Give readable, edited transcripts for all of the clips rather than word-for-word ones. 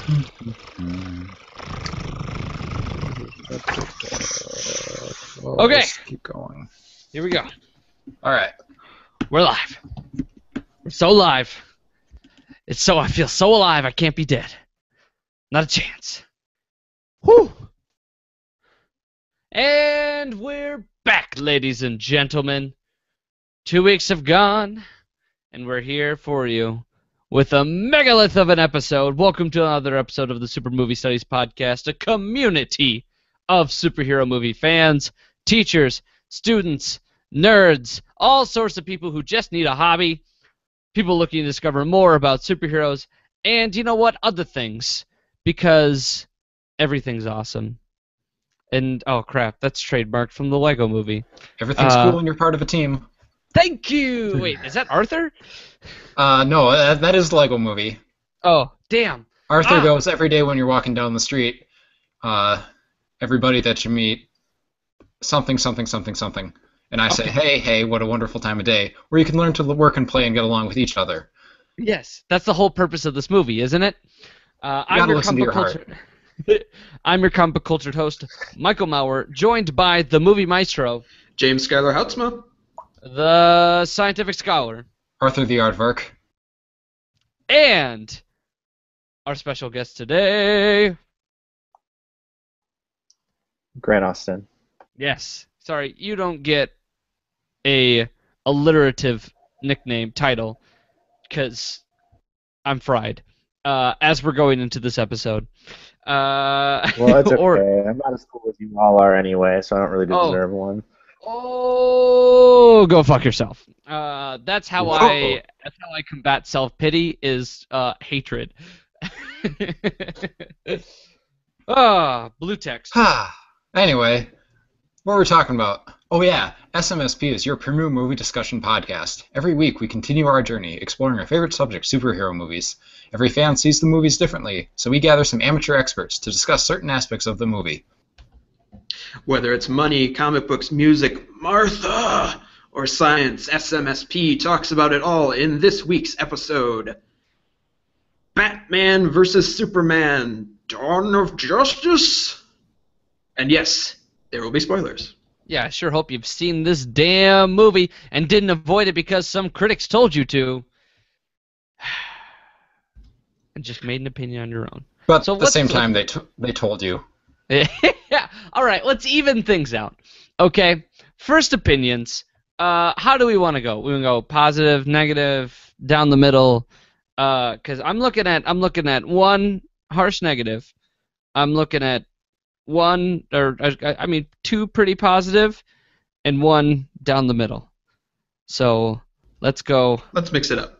Well, Okay. let's keep going. Here we go. All right. We're live. We're so live. I feel so alive I can't be dead. Not a chance. Whew. And we're back, ladies and gentlemen. 2 weeks have gone, and we're here for you with a megalith of an episode. Welcome to another episode of the Super Movie Studies Podcast, a community of superhero movie fans, teachers, students, nerds, all sorts of people who just need a hobby, people looking to discover more about superheroes, and you know what? Other things, because everything's awesome. And, oh crap, that's trademarked from the Lego movie. Everything's cool when you're part of a team. Thank you! Wait, is that Arthur? No, that is the Lego movie. Oh, damn. Arthur goes every day when you're walking down the street. Everybody that you meet, something, something, something, something. And I say, hey, what a wonderful time of day, where you can learn to work and play and get along with each other. Yes, that's the whole purpose of this movie, isn't it? I'm your comic book cultured host, Michael Maurer, joined by the movie maestro, James Schuyler Houtsma, the scientific scholar, Arthur the Aardvark, and our special guest today, Grant Austin. Yes. Sorry, you don't get a alliterative nickname title because I'm fried. As we're going into this episode. Well, that's okay. I'm not as cool as you all are anyway, so I don't really deserve one. Oh, go fuck yourself. That's how I combat self-pity is hatred. Blue text. Anyway, what we're talking about? Oh yeah, SMSP is your premier movie discussion podcast. Every week we continue our journey, exploring our favorite subject, superhero movies. Every fan sees the movies differently, so we gather some amateur experts to discuss certain aspects of the movie. Whether it's money, comic books, music, Martha, or science, SMSP talks about it all in this week's episode. Batman vs. Superman, Dawn of Justice? And yes, there will be spoilers. Yeah, I sure hope you've seen this damn movie and didn't avoid it because some critics told you to. And just made an opinion on your own. But at the same time, they told you. Yeah. All right, let's even things out. Okay, first opinions. How do we want to go? We want to go positive, negative, down the middle. Because I'm looking at one harsh negative. I'm looking at two pretty positive, and one down the middle. So let's go. Let's mix it up.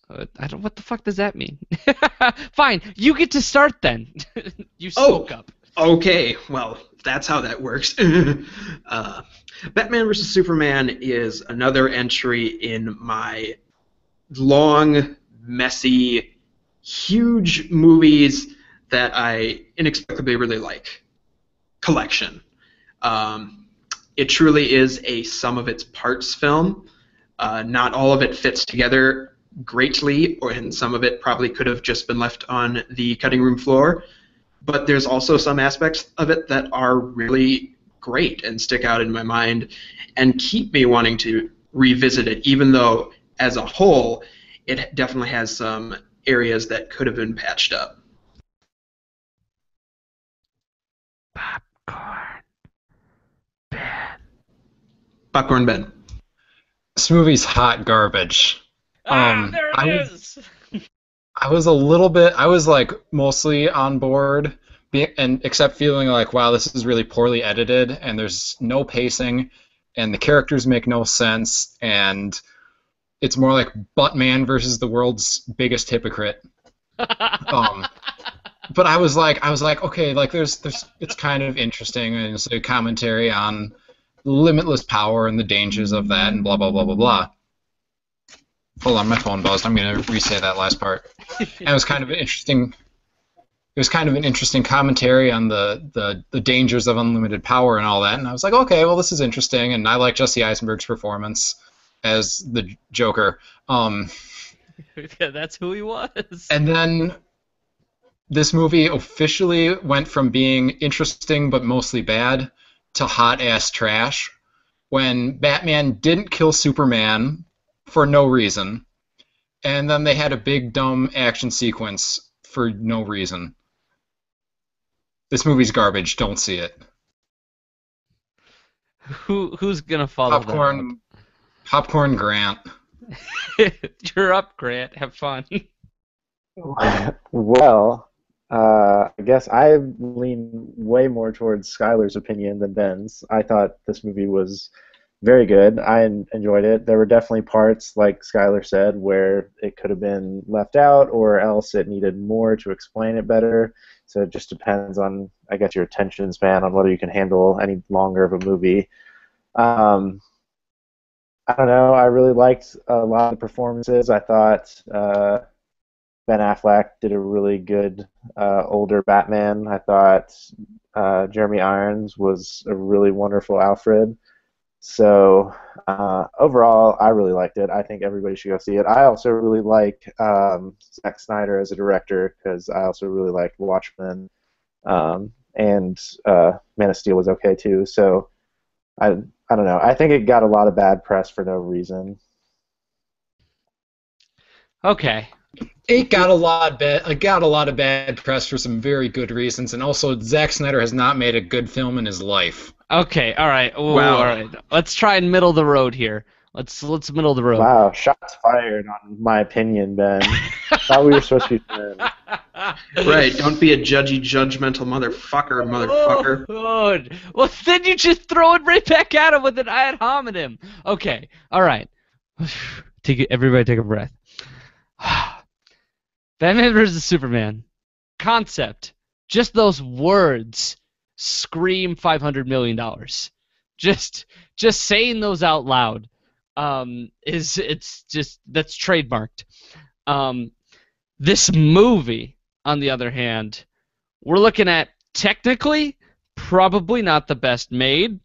What the fuck does that mean? Fine, you get to start then. You spoke up. Okay, well, that's how that works. Batman vs. Superman is another entry in my long, messy, huge movies that I inexplicably really like collection. It truly is a sum of its parts film. Not all of it fits together greatly, and some of it probably could have just been left on the cutting room floor. But there's also some aspects of it that are really great and stick out in my mind and keep me wanting to revisit it, even though as a whole it definitely has some areas that could have been patched up. Popcorn Ben. This movie's hot garbage. There it is! I was a little bit. I was like mostly on board, except feeling like, wow, this is really poorly edited, and there's no pacing, and the characters make no sense, and it's more like Buttman versus the world's biggest hypocrite. But I was like, okay, like it's kind of interesting, and it's a commentary on limitless power and the dangers of that, and blah blah blah blah blah. Hold on, my phone buzzed. I'm gonna re-say that last part. And it was kind of an interesting. It was kind of an interesting commentary on the dangers of unlimited power and all that, and I was like, okay, well, this is interesting, and I like Jesse Eisenberg's performance as the Joker. Yeah, that's who he was. And then this movie officially went from being interesting but mostly bad to hot-ass trash when Batman didn't kill Superman for no reason, and then they had a big dumb action sequence for no reason. This movie's garbage. Don't see it. Who's gonna follow that? Popcorn Grant. You're up, Grant. Have fun. Well, I guess I lean way more towards Skylar's opinion than Ben's. I thought this movie was very good. I enjoyed it. There were definitely parts, like Skylar said, where it could have been left out, or else it needed more to explain it better. So it just depends on, I guess, your attention span on whether you can handle any longer of a movie. I don't know. I really liked a lot of the performances. I thought Ben Affleck did a really good older Batman. I thought Jeremy Irons was a really wonderful Alfred. So overall, I really liked it. I think everybody should go see it. I also really like Zack Snyder as a director because I also really liked Watchmen, and Man of Steel was okay too. So I don't know. I think it got a lot of bad press for no reason. Okay. It got a lot of bad press for some very good reasons, and also Zack Snyder has not made a good film in his life. Okay, all right. Ooh, Wow. All right. Let's try and middle the road here. Let's middle the road. Wow, shots fired on my opinion, Ben. Thought we were supposed to be friends. Right, don't be a judgmental motherfucker. Oh, well, then you just throw it right back at him with an ad hominem. Okay, all right. Everybody take a breath. Batman vs. Superman. Concept. Just those words scream $500 million. Just saying those out loud that's trademarked. This movie, on the other hand, we're looking at technically probably not the best made.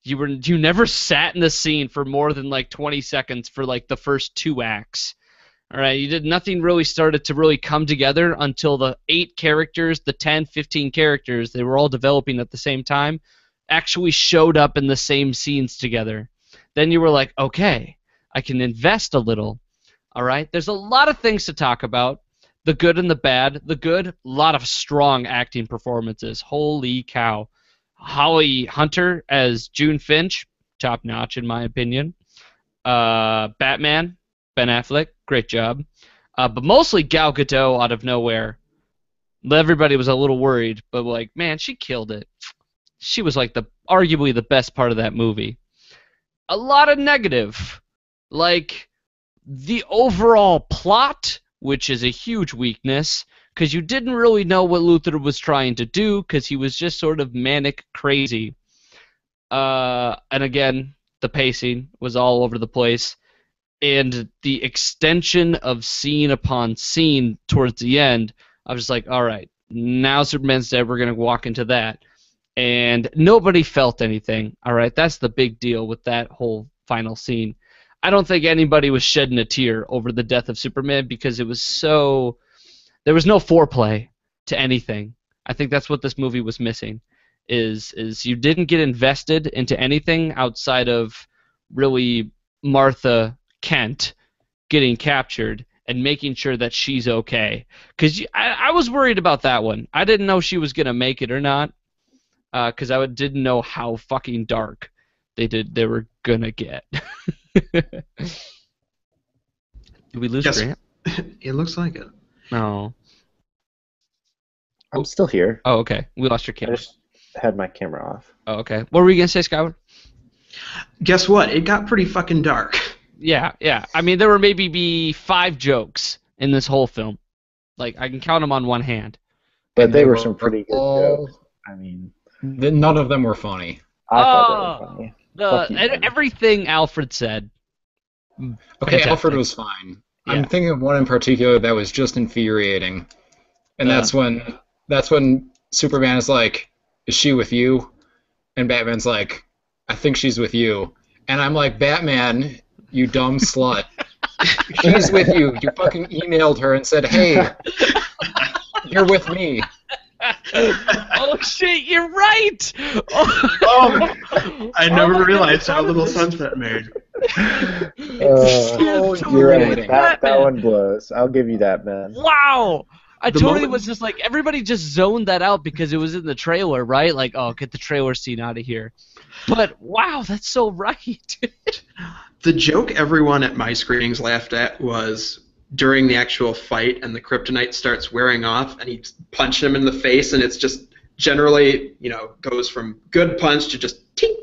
You never sat in the scene for more than like 20 seconds for like the first 2 acts. All right, nothing really started to really come together until the 8 characters, the 10, 15 characters, they were all developing at the same time, actually showed up in the same scenes together. Then you were like, okay, I can invest a little. All right, there's a lot of things to talk about. The good and the bad. The good, a lot of strong acting performances. Holy cow. Holly Hunter as June Finch, top notch in my opinion. Batman, Ben Affleck, great job. But mostly Gal Gadot out of nowhere. Everybody was a little worried, but like, man, she killed it. She was like arguably the best part of that movie. A lot of negative, like the overall plot, which is a huge weakness, because you didn't really know what Luthor was trying to do, because he was just sort of manic crazy. And again, the pacing was all over the place. And the extension of scene upon scene towards the end, I was just like, all right, now Superman's dead, we're going to walk into that. And nobody felt anything, all right? That's the big deal with that whole final scene. I don't think anybody was shedding a tear over the death of Superman because it was so... There was no foreplay to anything. I think that's what this movie was missing, is you didn't get invested into anything outside of really Martha Kent getting captured and making sure that she's okay. Because I was worried about that one. I didn't know she was going to make it or not, because I didn't know how fucking dark they were going to get. Did we lose Grant? It looks like it. No. I'm still here. Oh, okay. We lost your camera. I just had my camera off. Oh, okay. What were you going to say, Skylar? Guess what? It got pretty fucking dark. Yeah. I mean, there were maybe 5 jokes in this whole film. Like, I can count them on one hand. But they were some pretty good jokes. I mean... None of them were funny. I thought they were funny. Everything Alfred said. Okay, Fantastic. Alfred was fine. Yeah. I'm thinking of one in particular that was just infuriating. And that's when Superman is like, is she with you? And Batman's like, I think she's with you. And I'm like, Batman, you dumb slut. She's with you. You fucking emailed her and said, hey, You're with me. Oh shit, you're right! I never my realized God, how little this- sense that made. You're right. Like That Batman. one blows. I'll give you that, man. Wow! I The totally moment- was just like, everybody just zoned that out because it was in the trailer, right? Like, oh, get the trailer scene out of here. But wow, that's so right. The joke everyone at my screenings laughed at was during the actual fight and the kryptonite starts wearing off and he punches him in the face and it's just generally, goes from good punch to just ting.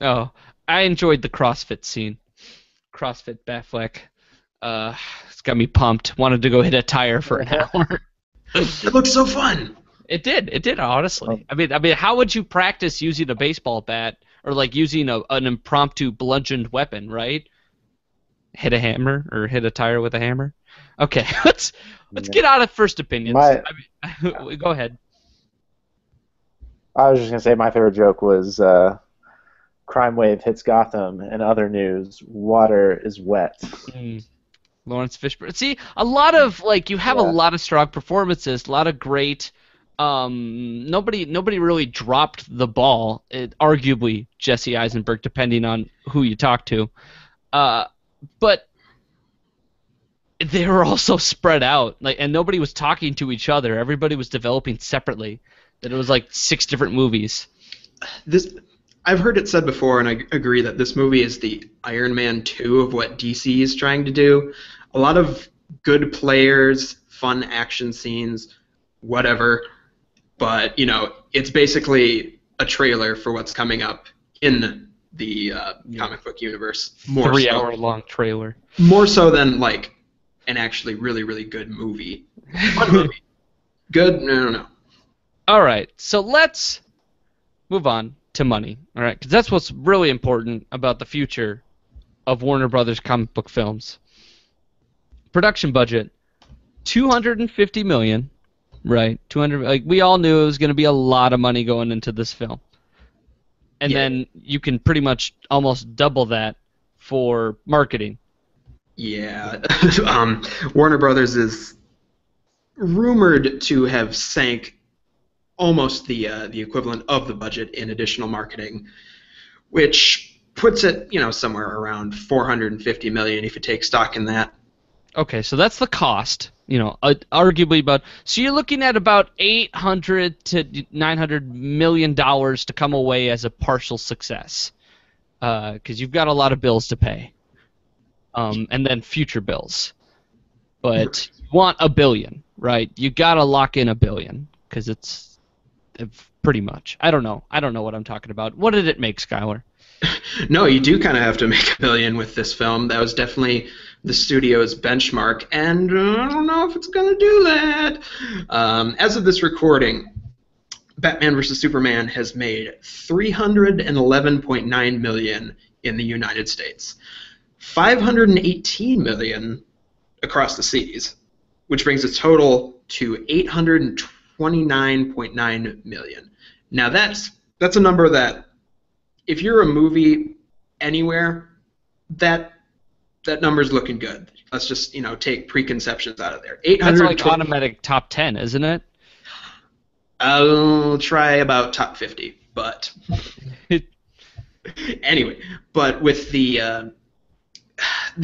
Oh, I enjoyed the CrossFit scene. CrossFit Batfleck. It's got me pumped. Wanted to go hit a tire for an hour. It looks so fun. It did, honestly. I mean, how would you practice using a baseball bat or like using an impromptu bludgeoned weapon, right? Hit a hammer or hit a tire with a hammer? Okay, let's get out of first opinions. Go ahead. I was just gonna say my favorite joke was crime wave hits Gotham, and other news: water is wet. Lawrence Fishburne. See, a lot of you have a lot of strong performances, a lot of great. Nobody really dropped the ball. Arguably Jesse Eisenberg, depending on who you talk to. But they were also spread out, and nobody was talking to each other. Everybody was developing separately. That it was like 6 different movies. I've heard it said before, and I agree that this movie is the Iron Man 2 of what DC is trying to do. A lot of good players, fun action scenes, whatever. But it's basically a trailer for what's coming up in the comic book universe. 3-hour-long trailer. More so than an actually really, really good movie. Fun movie. Good? No. All right, so let's move on to money. All right, because that's what's really important about the future of Warner Brothers comic book films. Production budget, $250 million. Right, 200. We all knew it was going to be a lot of money going into this film, and then you can pretty much almost double that for marketing. Yeah, Warner Brothers is rumored to have sank almost the equivalent of the budget in additional marketing, which puts it somewhere around $450 million if you take stock in that. Okay, so that's the cost. Arguably about. So you're looking at about $800 to $900 million to come away as a partial success, because you've got a lot of bills to pay, and then future bills. But you want $1 billion, right? You gotta lock in $1 billion because it's pretty much. I don't know what I'm talking about. What did it make, Skylar? No, you do kind of have to make $1 billion with this film. That was definitely the studio's benchmark, and I don't know if it's going to do that. As of this recording, Batman vs. Superman has made $311.9 million in the United States, $518 million across the seas, which brings its total to $829.9 million. Now that's a number that, if you're a movie anywhere, that number's looking good. Let's just take preconceptions out of there. That's like automatic top 10, isn't it? I'll try about top 50, but anyway. But with the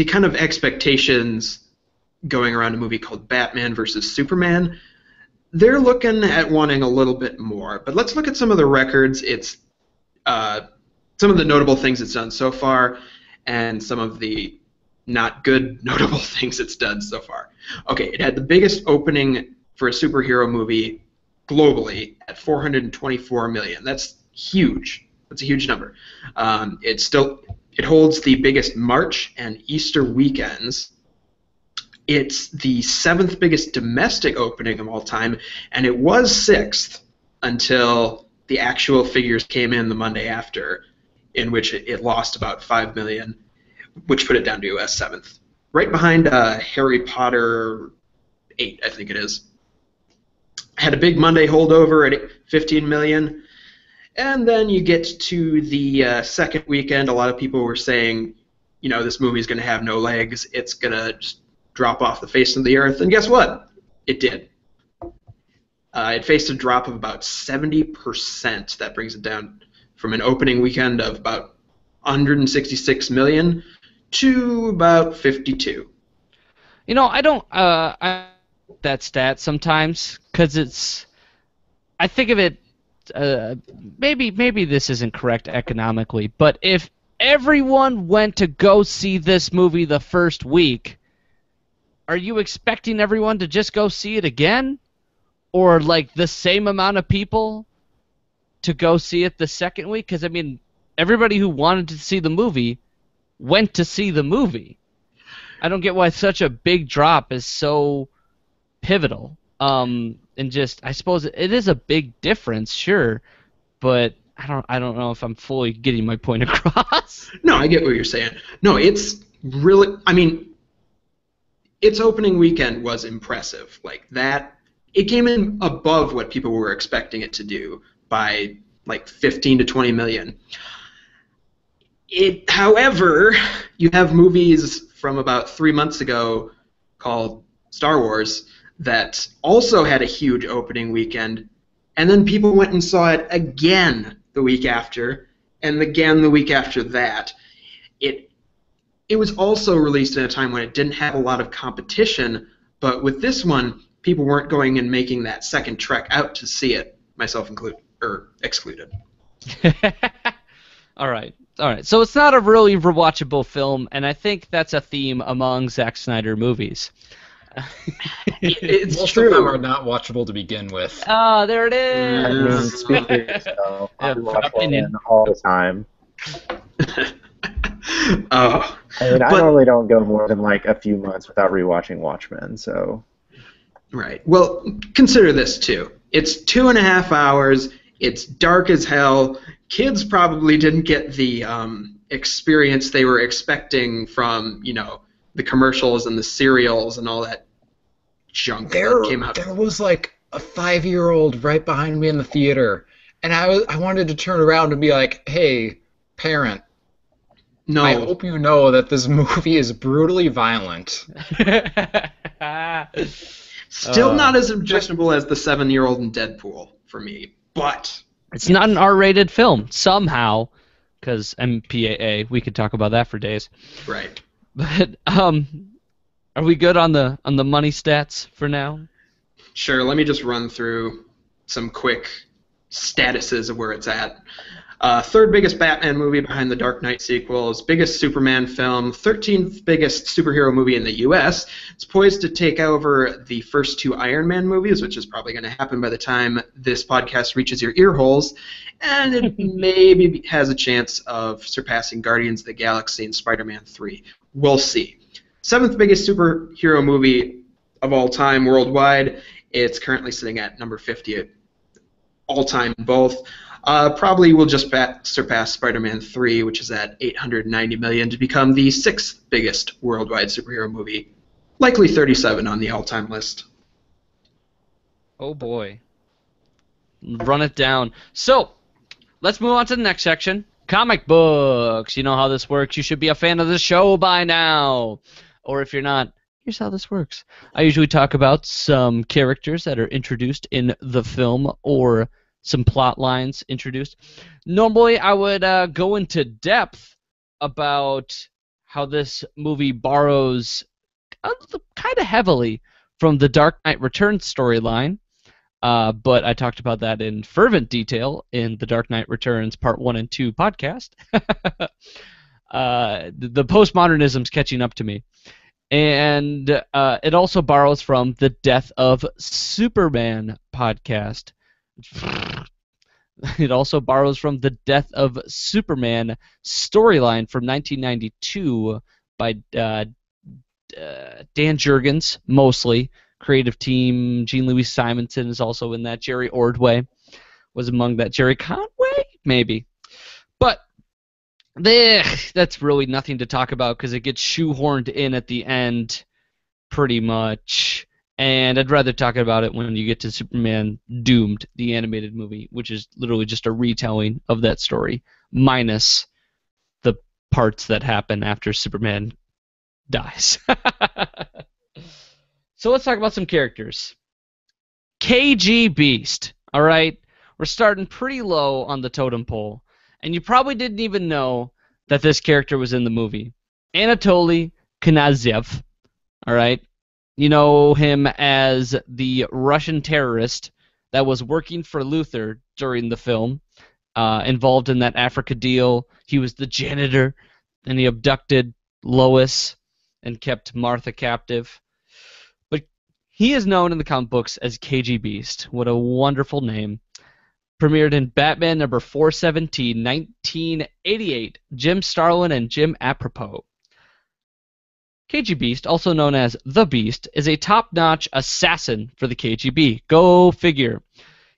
kind of expectations going around a movie called Batman vs. Superman, they're looking at wanting a little bit more. But let's look at some of the records. It's some of the notable things it's done so far, and some of the not good notable things it's done so far. Okay, it had the biggest opening for a superhero movie globally at $424 million. That's huge. That's a huge number. It holds the biggest March and Easter weekends. It's the 7th biggest domestic opening of all time, and it was 6th until the actual figures came in the Monday after, in which it lost about $5 million, which put it down to as 7th. Right behind Harry Potter 8, I think it is. Had a big Monday holdover at $15 million. And then you get to the second weekend. A lot of people were saying, this movie's going to have no legs. It's going to just drop off the face of the earth. And guess what? It did. It faced a drop of about 70%. That brings it down from an opening weekend of about 166 million to about 52. You know, I that stat sometimes because I think of it. Maybe this isn't correct economically, but if everyone went to go see this movie the first week, are you expecting everyone to just go see it again, or like the same amount of people to go see it the second week? Because I mean, everybody who wanted to see the movie went to see the movie. I don't get why such a big drop is so pivotal. And just, I suppose it is a big difference, sure, but I don't know if I'm fully getting my point across. No, I get what you're saying. No, it's really, I mean, its opening weekend was impressive. Like that, it came in above what people were expecting it to do by like 15 to 20 million. However, you have movies from about 3 months ago called Star Wars that also had a huge opening weekend, and then people went and saw it again the week after, and again the week after that. It was also released at a time when it didn't have a lot of competition, but with this one, people weren't going and making that second trek out to see it, myself included, or excluded. All right. So it's not a really rewatchable film, and I think that's a theme among Zack Snyder movies. It's Most true. of them are not watchable to begin with. Oh, there it is. I mean, speak for yourself. I Yeah, watch opinion. Logan all the time. Oh, I mean, I But- normally don't go more than like a few months without rewatching Watchmen, so right. Well, consider this too. It's 2.5 hours. It's dark as hell. Kids probably didn't get the experience they were expecting from, the commercials and the serials and all that junk that came out. There was like a 5-year-old right behind me in the theater, and I wanted to turn around and be like, "Hey, parent, No, I hope you know that this movie is brutally violent." still not as objectionable as the 7-year-old in Deadpool for me, but It's not an R-rated film somehow, because MPAA. We could talk about that for days. right. But are we good on the money stats for now? Sure, let me just run through some quick statuses of where it's at. Third biggest Batman movie behind the Dark Knight sequels, biggest Superman film, 13th biggest superhero movie in the U.S. It's poised to take over the first 2 Iron Man movies, which is probably going to happen by the time this podcast reaches your ear holes, and it maybe has a chance of surpassing Guardians of the Galaxy and Spider-Man 3. We'll see. 7th biggest superhero movie of all time worldwide. It's currently sitting at number 50 all time both. Probably will just surpass Spider-Man 3, which is at 890 million, to become the 6th biggest worldwide superhero movie. Likely 37 on the all-time list. Oh boy. Run it down. So, let's move on to the next section. Comic books. You know how this works. You should be a fan of the show by now. Or if you're not, here's how this works. I usually talk about some characters that are introduced in the film or some plot lines introduced. Normally, I would go into depth about how this movie borrows kind of heavily from the Dark Knight Returns storyline, but I talked about that in fervent detail in the Dark Knight Returns Part 1 and 2 podcast. The postmodernism's catching up to me. And it also borrows from the Death of Superman podcast. It also borrows from the Death of Superman storyline from 1992 by Dan Jurgens, mostly. Creative team, Jean-Louis Simonson is also in that. Jerry Ordway was among that. Jerry Conway? Maybe. But that's really nothing to talk about because it gets shoehorned in at the end pretty much. And I'd rather talk about it when you get to Superman Doomed, the animated movie, which is literally just a retelling of that story, minus the parts that happen after Superman dies. So let's talk about some characters. KG Beast, all right? We're starting pretty low on the totem pole, and you probably didn't even know that this character was in the movie. Anatoly Knyazhov, all right? You know him as the Russian terrorist that was working for Luther during the film, involved in that Africa deal. He was the janitor, and he abducted Lois and kept Martha captive. But he is known in the comic books as KG Beast. What a wonderful name. Premiered in Batman number 417, 1988. Jim Starlin and Jim Apropos. KG Beast, also known as The Beast, is a top-notch assassin for the KGB. Go figure.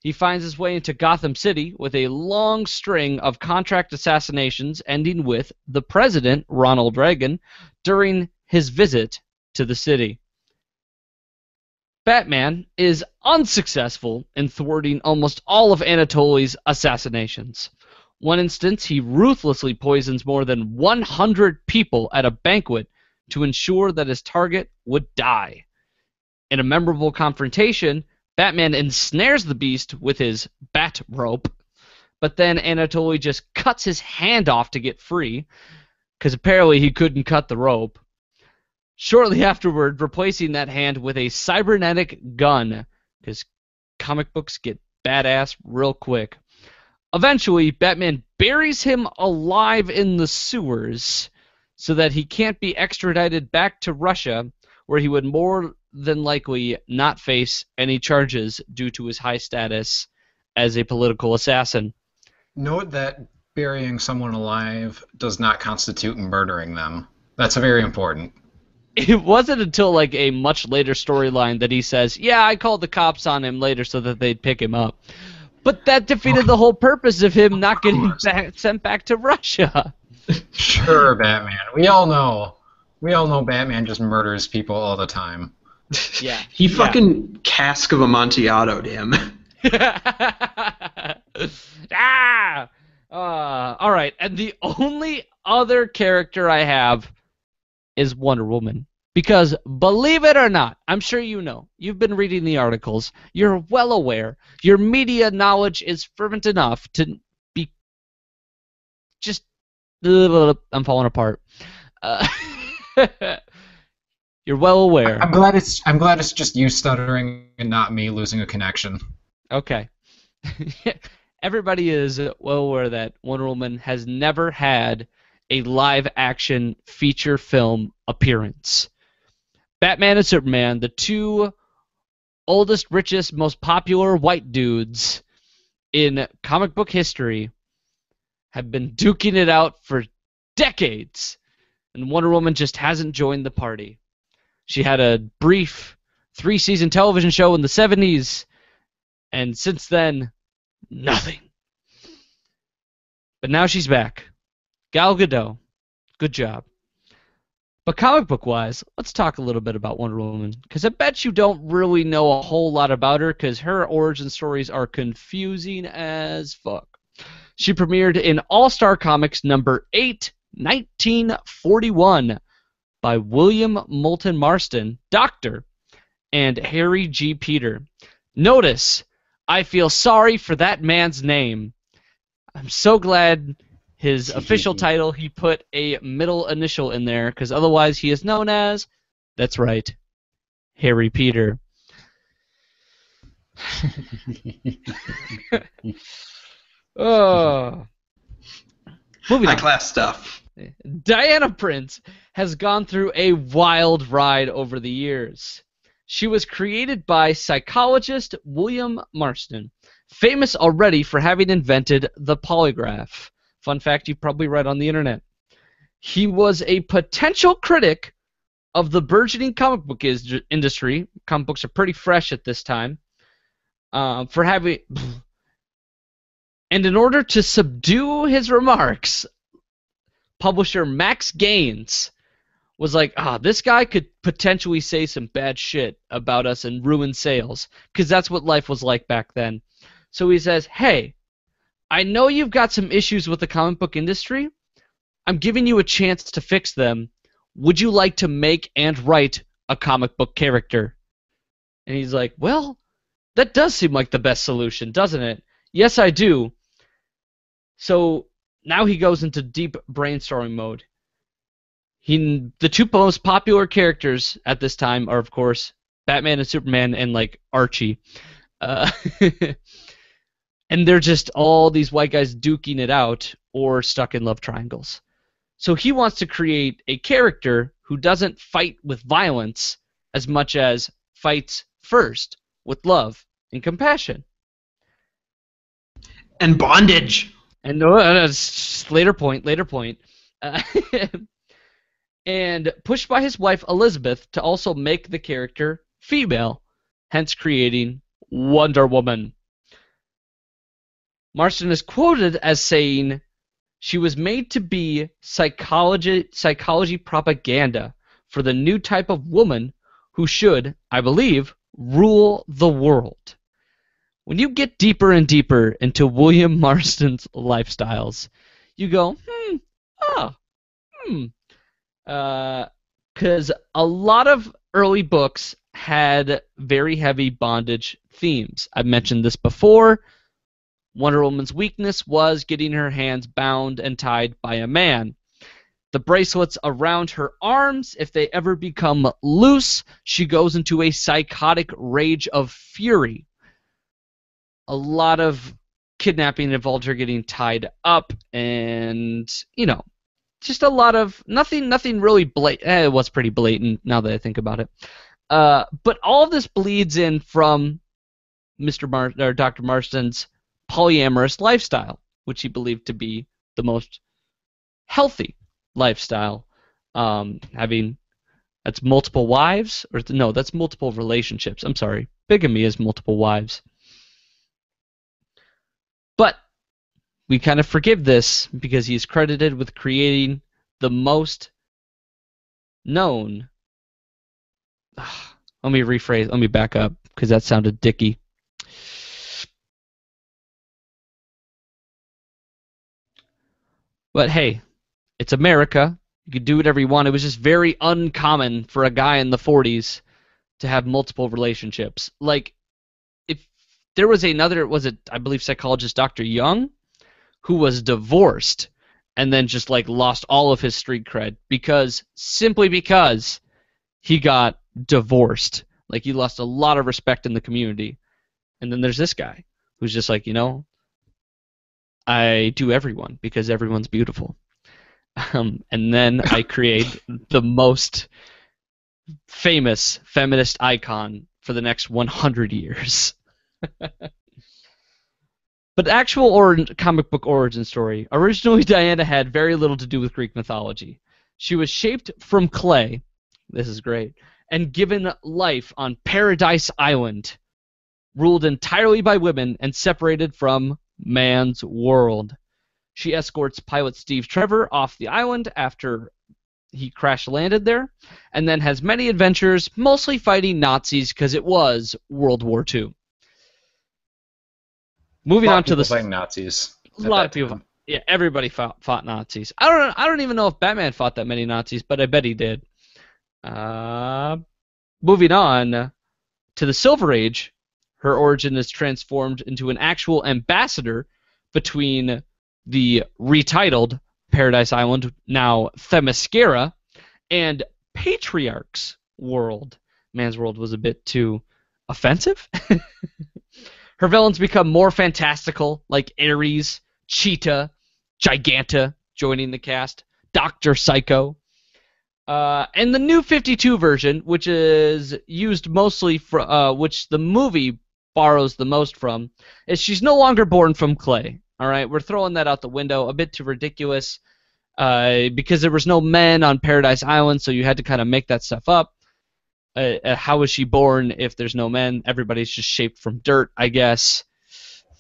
He finds his way into Gotham City with a long string of contract assassinations ending with the president, Ronald Reagan, during his visit to the city. Batman is unsuccessful in thwarting almost all of Anatoly's assassinations. One instance, he ruthlessly poisons more than 100 people at a banquet to ensure that his target would die. In a memorable confrontation, Batman ensnares the Beast with his bat rope, but then Anatoly just cuts his hand off to get free, because apparently he couldn't cut the rope. Shortly afterward, replacing that hand with a cybernetic gun, because comic books get badass real quick. Eventually, Batman buries him alive in the sewers so that he can't be extradited back to Russia, where he would more than likely not face any charges due to his high status as a political assassin. Note that burying someone alive does not constitute murdering them. That's very important. It wasn't until like a much later storyline that he says, yeah, I called the cops on him later so that they'd pick him up. But that defeated the whole purpose of him not getting sent back to Russia. Sure, Batman. We all know Batman just murders people all the time. Yeah. He fucking cask of Amontillado him. All right, and the only other character I have is Wonder Woman. Because, believe it or not, I'm sure you know, you've been reading the articles, you're well aware, your media knowledge is fervent enough to be just... I'm falling apart. You're well aware. I'm glad it's just you stuttering and not me losing a connection. Okay. Everybody is well aware that Wonder Woman has never had a live-action feature film appearance. Batman and Superman, the two oldest, richest, most popular white dudes in comic book history, have been duking it out for decades, and Wonder Woman just hasn't joined the party. She had a brief 3-season television show in the 70s, and since then, nothing. But now she's back. Gal Gadot, good job. But comic book-wise, let's talk a little bit about Wonder Woman, because I bet you don't really know a whole lot about her, because her origin stories are confusing as fuck. She premiered in All-Star Comics number 8, 1941, by William Moulton Marston, Doctor, and Harry G. Peter. Notice, I feel sorry for that man's name. I'm so glad his official title, he put a middle initial in there, because otherwise he is known as, that's right, Harry Peter. Oh. Moving on. High-class stuff. Diana Prince has gone through a wild ride over the years. She was created by psychologist William Marston, famous already for having invented the polygraph. Fun fact you probably read on the internet. He was a potential critic of the burgeoning comic book industry. Comic books are pretty fresh at this time. For having... And in order to subdue his remarks, publisher Max Gaines was like, this guy could potentially say some bad shit about us and ruin sales, because that's what life was like back then. So he says, hey, I know you've got some issues with the comic book industry. I'm giving you a chance to fix them. Would you like to make and write a comic book character? And he's like, well, That does seem like the best solution, doesn't it? Yes, I do. So now he goes into deep brainstorming mode. The two most popular characters at this time are, of course, Batman and Superman and, like, Archie. Uh, and they're just all these white guys duking it out or stuck in love triangles. So he wants to create a character who doesn't fight with violence as much as fights first with love and compassion. And bondage. And that's later point. And pushed by his wife Elizabeth to also make the character female, hence creating Wonder Woman. Marston is quoted as saying, "She was made to be psychology propaganda for the new type of woman who should, I believe, rule the world." When you get deeper and deeper into William Marston's lifestyles, you go, because a lot of early books had very heavy bondage themes. I've mentioned this before. Wonder Woman's weakness was getting her hands bound and tied by a man. The bracelets around her arms, if they ever become loose, she goes into a psychotic rage of fury. A lot of kidnapping involved her getting tied up, and, just a lot of nothing really blatant. It was pretty blatant now that I think about it. But all of this bleeds in from Dr. Marston's polyamorous lifestyle, which he believed to be the most healthy lifestyle. That's multiple wives, that's multiple relationships. I'm sorry, bigamy is multiple wives. But we kind of forgive this because he's credited with creating the most known. Let me rephrase. Let me back up because that sounded dicky. But hey, it's America. You could do whatever you want. It was just very uncommon for a guy in the 40s to have multiple relationships. Like, if there was another, I believe, psychologist Dr. Young, who was divorced and then just, like, lost all of his street cred simply because he got divorced. Like, he lost a lot of respect in the community. And then there's this guy who's just like, I do everyone because everyone's beautiful. And then I create the most famous feminist icon for the next 100 years. But actual comic book origin story. Originally, Diana had very little to do with Greek mythology. She was shaped from clay. This is great. And given life on Paradise Island, ruled entirely by women and separated from man's world. She escorts pilot Steve Trevor off the island after he crash-landed there, and then has many adventures, mostly fighting Nazis because it was World War II. Moving on to the fighting Nazis. A lot of people. Yeah, everybody fought Nazis. I don't even know if Batman fought that many Nazis, but I bet he did. Moving on to the Silver Age. Her origin is transformed into an actual ambassador between the retitled Paradise Island, now Themyscira, and Patriarch's world. Man's world was a bit too offensive. Her villains become more fantastical, like Ares, Cheetah, Giganta joining the cast, Dr. Psycho. And the New 52 version, which is used mostly for, which the movie borrows the most from, is she's no longer born from clay. All right, we're throwing that out the window. A bit too ridiculous because there was no men on Paradise Island, so you had to kind of make that stuff up. How was she born if there's no men? Everybody's just shaped from dirt, I guess.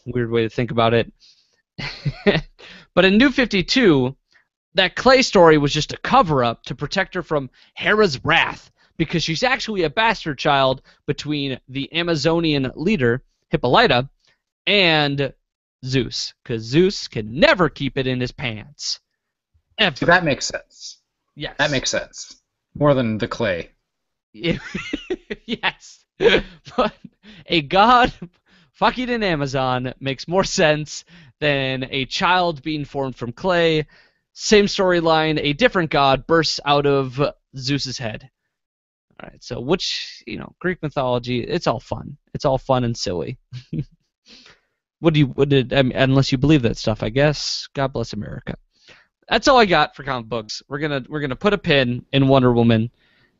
Weird way to think about it. But in New 52, that clay story was just a cover-up to protect her from Hera's wrath, because she's actually a bastard child between the Amazonian leader, Hippolyta, and Zeus, because Zeus can never keep it in his pants. Ever. See, that makes sense. Yes. That makes sense. More than the clay. Yes. But A god fucking in Amazon makes more sense than a child being formed from clay. Same storyline, a different god bursts out of Zeus's head. All right, so Greek mythology, it's all fun. It's all fun and silly. Unless you believe that stuff, I guess. God bless America. That's all I got for comic books. We're gonna put a pin in Wonder Woman,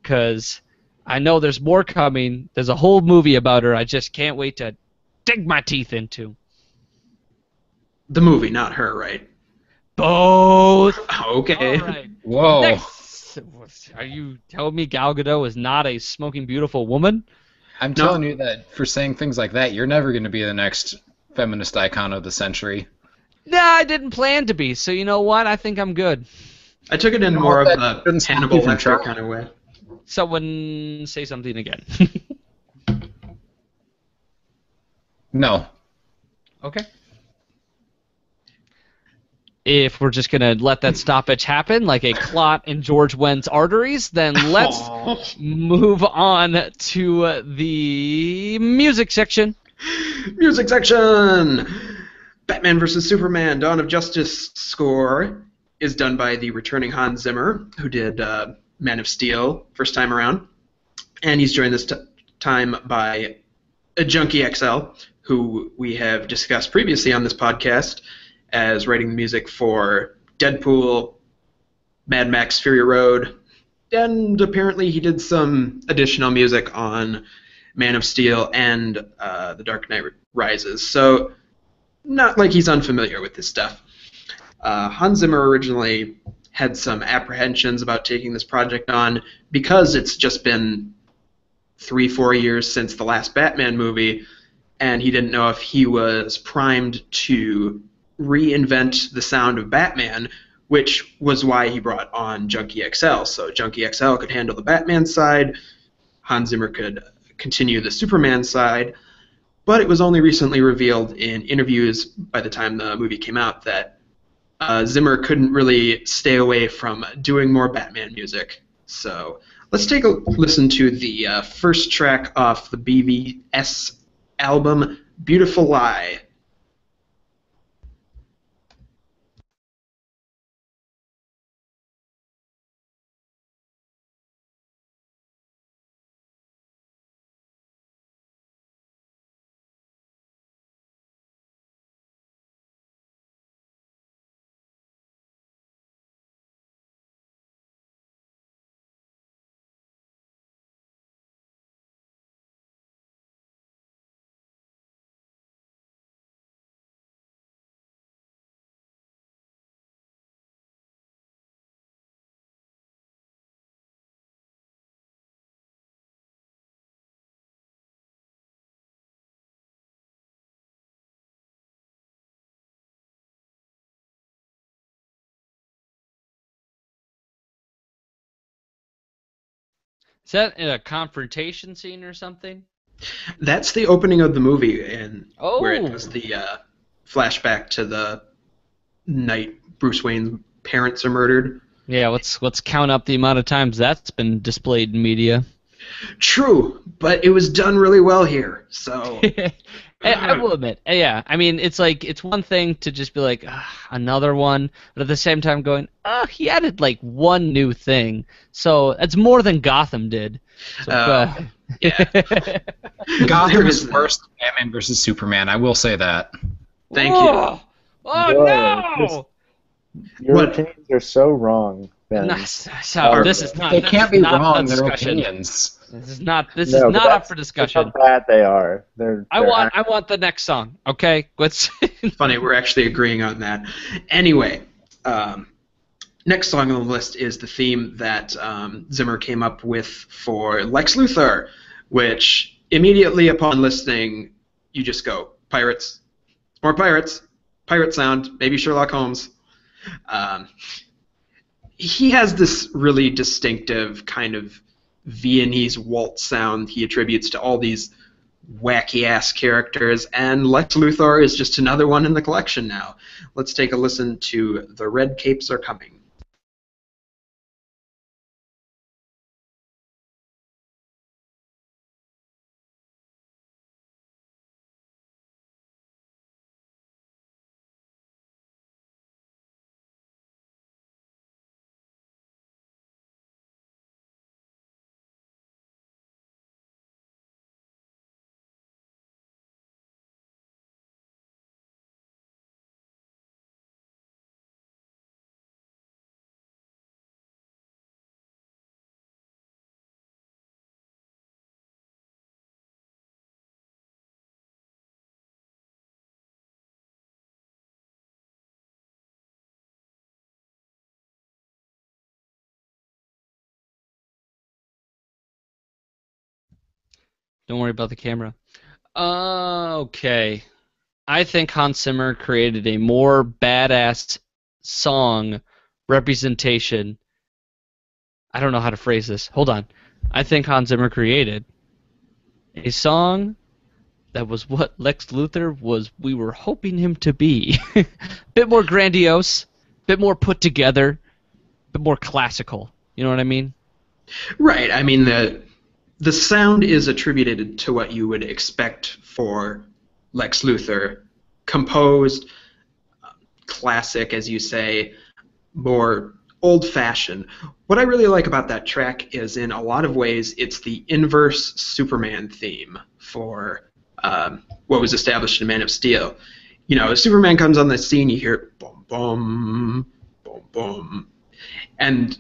because I know there's more coming. There's a whole movie about her. I just can't wait to dig my teeth into. The movie, not her, right? Both. Okay. All right. Whoa. Next, are you telling me Gal Gadot is not a smoking beautiful woman? I'm telling you that for saying things like that, you're never going to be the next feminist icon of the century. Nah, I didn't plan to be. So you know what? I think I'm good. I took it in more of a Hannibal Lecter kind of way. Someone say something again. No. Okay. If we're just going to let that stoppage happen like a clot in George Wendt's arteries, then let's move on to the music section. Music section! Batman vs. Superman, Dawn of Justice score is done by the returning Hans Zimmer, who did Man of Steel first time around. And he's joined this time by Junkie XL, who we have discussed previously on this podcast as writing the music for Deadpool, Mad Max Fury Road, and apparently he did some additional music on Man of Steel and The Dark Knight Rises. So not like he's unfamiliar with this stuff. Hans Zimmer originally had some apprehensions about taking this project on because it's just been 3-4 years since the last Batman movie, and he didn't know if he was primed to reinvent the sound of Batman, which was why he brought on Junkie XL. So Junkie XL could handle the Batman side, Hans Zimmer could continue the Superman side, but it was only recently revealed in interviews by the time the movie came out that Zimmer couldn't really stay away from doing more Batman music. So let's take a listen to the first track off the BVS album, Beautiful Lie. Is that in a confrontation scene or something? That's the opening of the movie, and where it Oh. does the flashback to the night Bruce Wayne's parents are murdered. Yeah, let's count up the amount of times that's been displayed in media. True, but it was done really well here. So I will admit, yeah. I mean, it's like it's one thing to just be like another one, but at the same time going, he added like one new thing, so that's more than Gotham did. So, yeah. Gotham is worse than Batman vs. Superman, I will say that. Thank you. Oh Whoa, no! Your What? opinions are so wrong, Ben. So this is not. They this can't is be not wrong, a they're discussion. opinions. This is not. This No, is but not up that's- for that's discussion. how bad they are. I want the next song. Okay, let's. Funny, we're actually agreeing on that. Anyway, next song on the list is the theme that Zimmer came up with for Lex Luthor, which immediately upon listening, you just go, pirates, more pirates, pirate sound, maybe Sherlock Holmes. He has this really distinctive kind of Viennese waltz sound he attributes to all these wacky-ass characters, and Lex Luthor is just another one in the collection now. Let's take a listen to The Red Capes Are Coming. Don't worry about the camera. Okay. I think Hans Zimmer created a more badass song representation. I don't know how to phrase this. Hold on. I think Hans Zimmer created a song that was what Lex Luthor we were hoping him to be. Bit more grandiose, bit more put together, bit more classical. You know what I mean? Right. I mean, the sound is attributed to what you would expect for Lex Luthor. Composed, classic, as you say, more old-fashioned. What I really like about that track is, in a lot of ways, it's the inverse Superman theme for what was established in Man of Steel. You know, as Superman comes on the scene, you hear boom, boom, boom, boom, and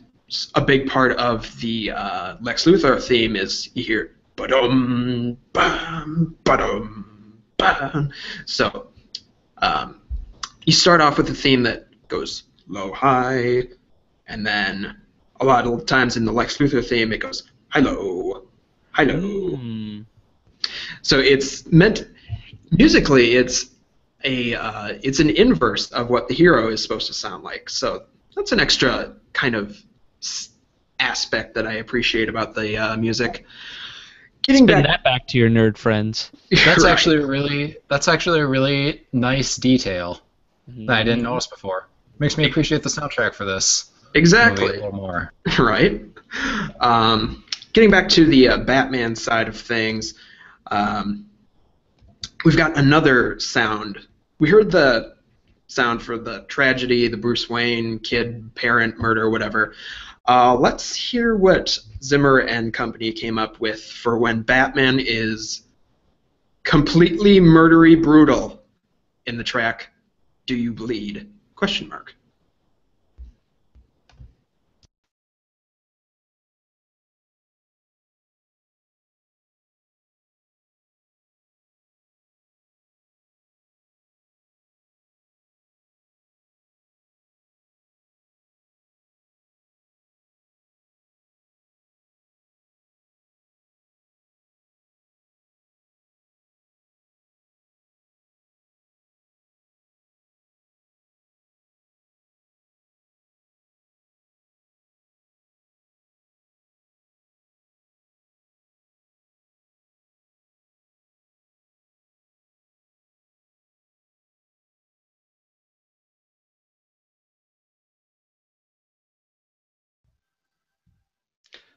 a big part of the Lex Luthor theme is you hear ba-dum, bam, ba-dum, bam. So you start off with a theme that goes low, high, and then a lot of times in the Lex Luthor theme it goes high, low, high, low. So it's meant musically, it's an inverse of what the hero is supposed to sound like. So that's an extra kind of aspect that I appreciate about the music. Spin that back to your nerd friends. That's Right. actually a really nice detail that I didn't notice before. Makes me appreciate the soundtrack for this Exactly. movie a little more. Right. Getting back to the Batman side of things, we've got another sound. We heard the sound for the tragedy, the Bruce Wayne kid parent murder, whatever. Let's hear what Zimmer and company came up with for when Batman is completely murdery brutal in the track "Do You Bleed?" ?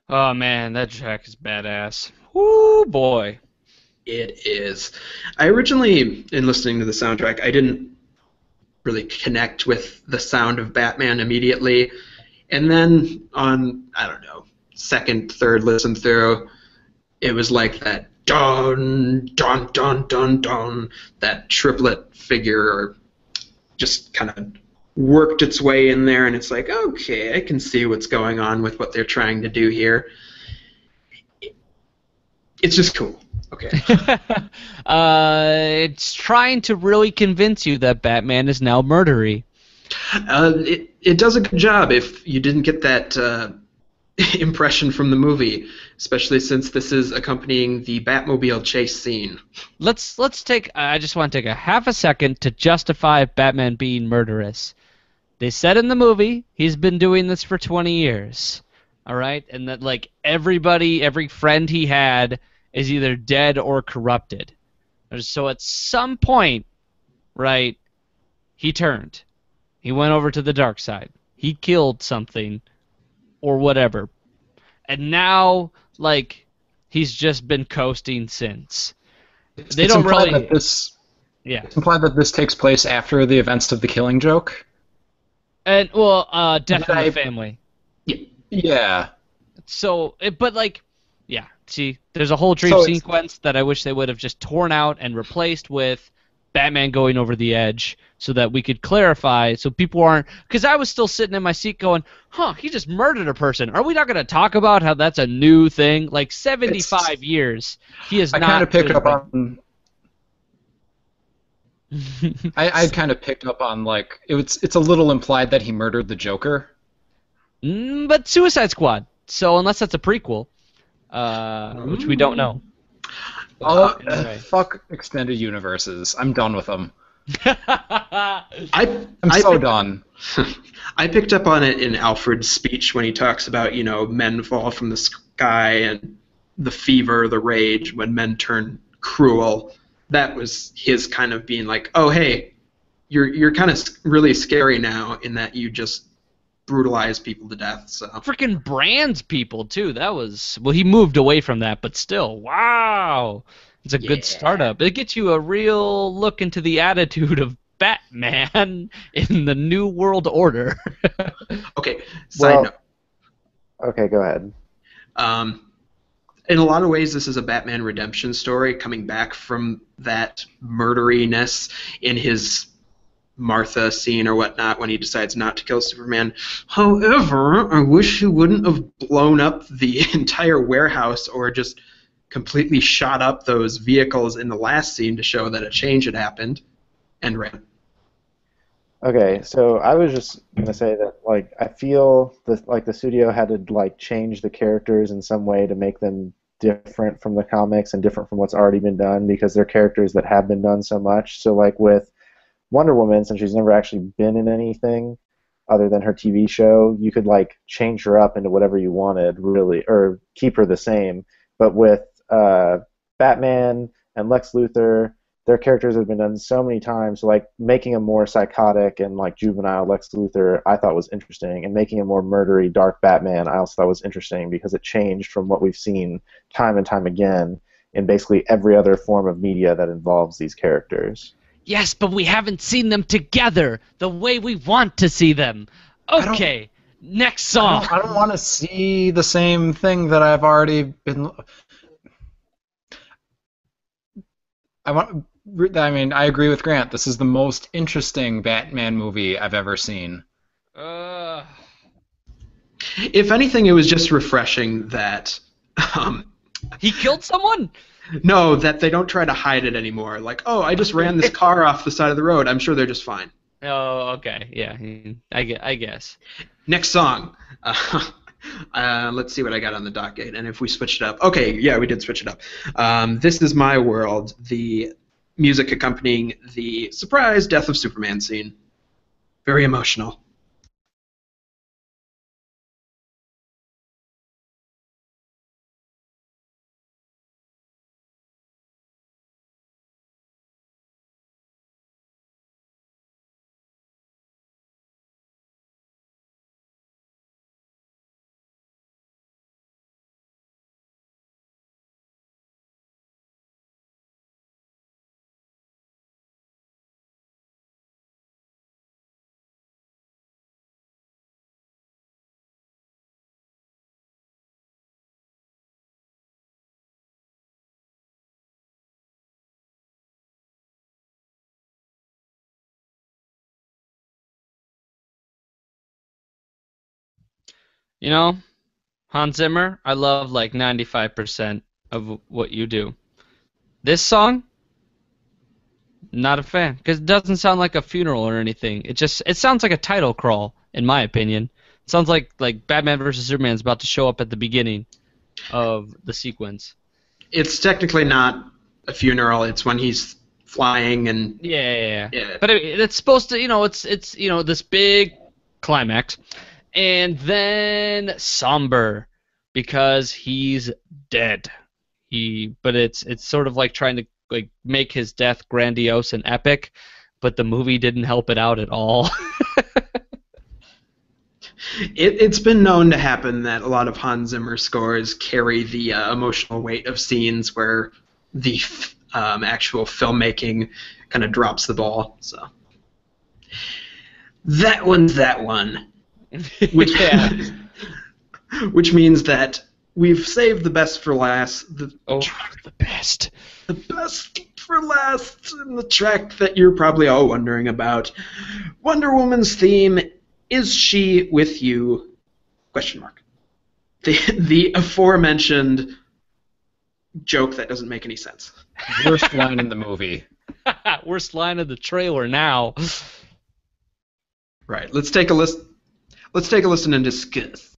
Oh man, that track is badass. Woo boy. It is. I originally, in listening to the soundtrack, I didn't really connect with the sound of Batman immediately. And then on, I don't know, second, third listen through, it was like that dun, dun, dun, dun, dun, that triplet figure just kind of worked its way in there, and it's like, okay, I can see what's going on with what they're trying to do here. It's just cool. Okay. It's trying to really convince you that Batman is now murdery. It does a good job if you didn't get that impression from the movie, especially since this is accompanying the Batmobile chase scene. Let's take. I just want to take a half a second to justify Batman being murderous. They said in the movie he's been doing this for 20 years. All right, and that like every friend he had is either dead or corrupted. So at some point, right, he turned. He went over to the dark side. He killed something or whatever. And now, like, he's just been coasting since. They It's don't implied really... that this Yeah. It's implied that this takes place after the events of the Killing Joke. And, well, Death in I- the Family. Yeah. So, but like, yeah, see, there's a whole dream So it's- sequence that I wish they would have just torn out and replaced with Batman going over the edge so that we could clarify so people aren't, because I was still sitting in my seat going, he just murdered a person. Are we not going to talk about how that's a new thing? Like 75 years, he is I not. kind of picked up murdering. on. I kind of picked up on like it's a little implied that he murdered the Joker. But Suicide Squad. So unless that's a prequel, which we don't know. Oh, Anyway. fuck extended universes. I'm done with them. I I'm I so picked- done. I picked up on it in Alfred's speech when he talks about, men fall from the sky and the fever, the rage, when men turn cruel. That was his kind of being like, oh, hey, you're kind of really scary now in that you just brutalize people to death. So Freaking brands people too. That was he moved away from that, but still, wow, it's a good Yeah. startup. It gets you a real look into the attitude of Batman in the New World Order. okay, side note. Okay, go ahead. In a lot of ways, this is a Batman redemption story, coming back from that murderiness in his Martha scene or whatnot when he decides not to kill Superman. However, I wish he wouldn't have blown up the entire warehouse or just completely shot up those vehicles in the last scene to show that a change had happened and ran. Okay, so I was just gonna say that like I feel the studio had to like change the characters in some way to make them different from the comics and different from what's already been done because they're characters that have been done so much. So like with Wonder Woman, since she's never actually been in anything other than her TV show, you could like change her up into whatever you wanted, really, or keep her the same. But with Batman and Lex Luthor, their characters have been done so many times. So like making a more psychotic and like juvenile Lex Luthor, I thought was interesting, and making a more murdery, dark Batman, I also thought was interesting because it changed from what we've seen time and time again in basically every other form of media that involves these characters. Yes, but we haven't seen them together the way we want to see them. Okay, next song. I don't want to see the same thing that I've already been. I agree with Grant. This is the most interesting Batman movie I've ever seen. If anything, it was just refreshing that He killed someone? no, that they don't try to hide it anymore. Like, oh, I just ran this car off the side of the road. I'm sure they're just fine. Oh, okay. Yeah, I guess. Next song. Let's see what I got on the docket, and if we switched it up. Okay, yeah, we did switch it up. This Is My World, the music accompanying the surprise death of Superman scene. Very emotional. You know, Hans Zimmer, I love like 95% of what you do. This song, not a fan, because it doesn't sound like a funeral or anything. It sounds like a title crawl, in my opinion. It sounds like Batman vs Superman is about to show up at the beginning of the sequence. It's technically not a funeral. It's when he's flying and Yeah. yeah. But it's supposed to, it's this big climax, and then somber because he's dead. But it's sort of like trying to like make his death grandiose and epic, but the movie didn't help it out at all. It's been known to happen that a lot of Hans Zimmer scores carry the emotional weight of scenes where the actual filmmaking kind of drops the ball. So that one's that one, which Yeah. which means that we've saved the best for last. The best. The best for last in the track that you're probably all wondering about. Wonder Woman's theme, Is She With You? Question mark. The aforementioned joke that doesn't make any sense. Worst line in the movie. Worst line of the trailer now. Right. Let's take a listen and discuss.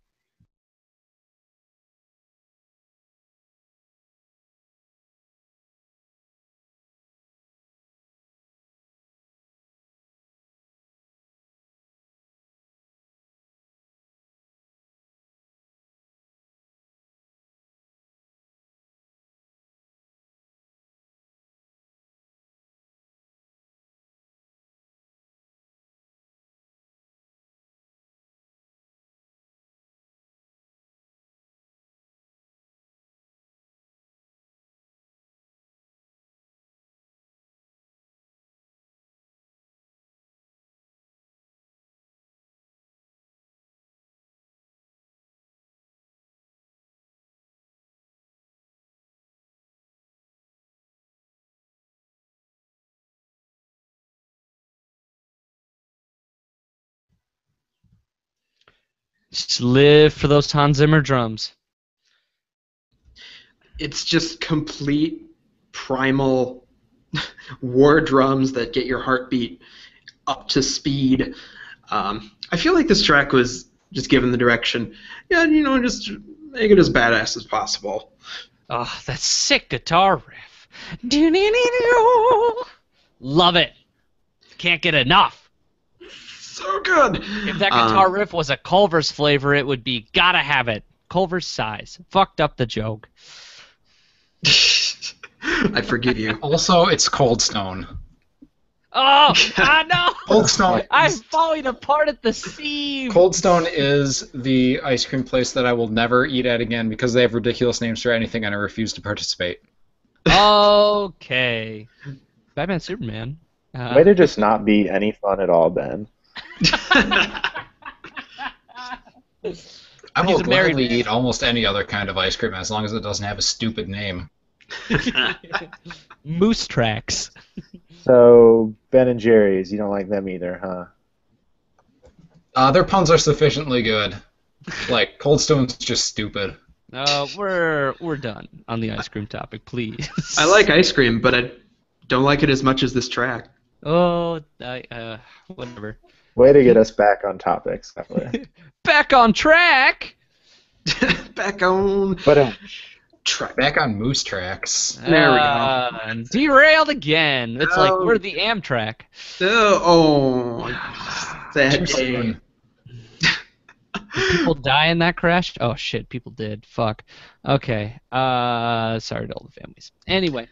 Just live for those Hans Zimmer drums. It's just complete primal war drums that get your heartbeat up to speed. I feel like this track was just given the direction, just make it as badass as possible. Oh, that sick guitar riff. Do-do-do-do. Love it. Can't get enough. So good. If that guitar riff was a Culver's flavor, it would be gotta have it. Culver's size. Fucked up the joke. I forgive you. Also, it's Cold Stone. Oh, I know. Cold Stone. I'm falling apart at the seams. Cold Stone is the ice cream place that I will never eat at again because they have ridiculous names for anything and I refuse to participate. Okay. Batman Superman. Way to just not be any fun at all, Ben. I will He's a married gladly man. eat almost any other kind of ice cream as long as it doesn't have a stupid name. Moose Tracks. So, Ben and Jerry's, you don't like them either, huh? Their puns are sufficiently good. Like, Cold Stone's just stupid. We're done on the ice cream topic, please. I like ice cream, but I don't like it as much as this track. Oh, whatever. Way to get us back on topic, Skyler. Back on track. Back on But track. Back on Moose Tracks. There we go. Derailed again. It's like we're the Amtrak. Sad Too day. soon. Did people die in that crash? Oh shit, people did. Fuck. Okay. Sorry to all the families. Anyway.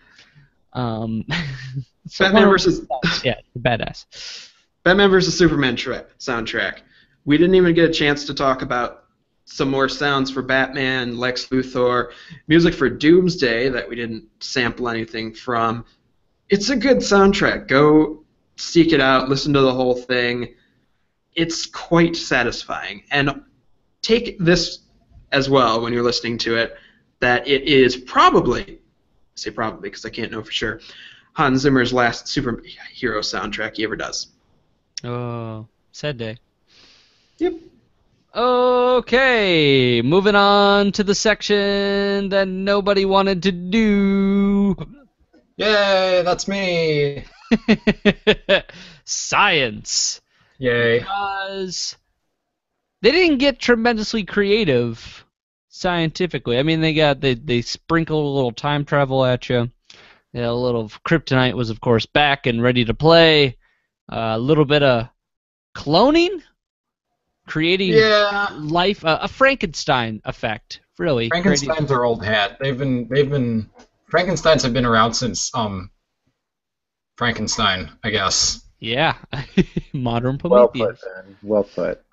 So Batman versus yeah, the badass. Batman vs. Superman soundtrack. We didn't even get a chance to talk about some more sounds for Batman, Lex Luthor, music for Doomsday that we didn't sample anything from. It's a good soundtrack. Go seek it out, listen to the whole thing. It's quite satisfying. And take this as well when you're listening to it, that it is probably, I say probably because I can't know for sure, Hans Zimmer's last superhero soundtrack he ever does. Oh, sad day. Yep. Okay, moving on to the section that nobody wanted to do. Yay, that's me! Science. Yay. Because they didn't get tremendously creative scientifically. I mean, they sprinkle a little time travel at you. A little kryptonite was, of course, back and ready to play. A little bit of cloning, creating life, a Frankenstein effect, really. Frankenstein's our old hat. Frankensteins have been around since Frankenstein, I guess. Yeah, modern well Prometheus. put, Ben. Well put.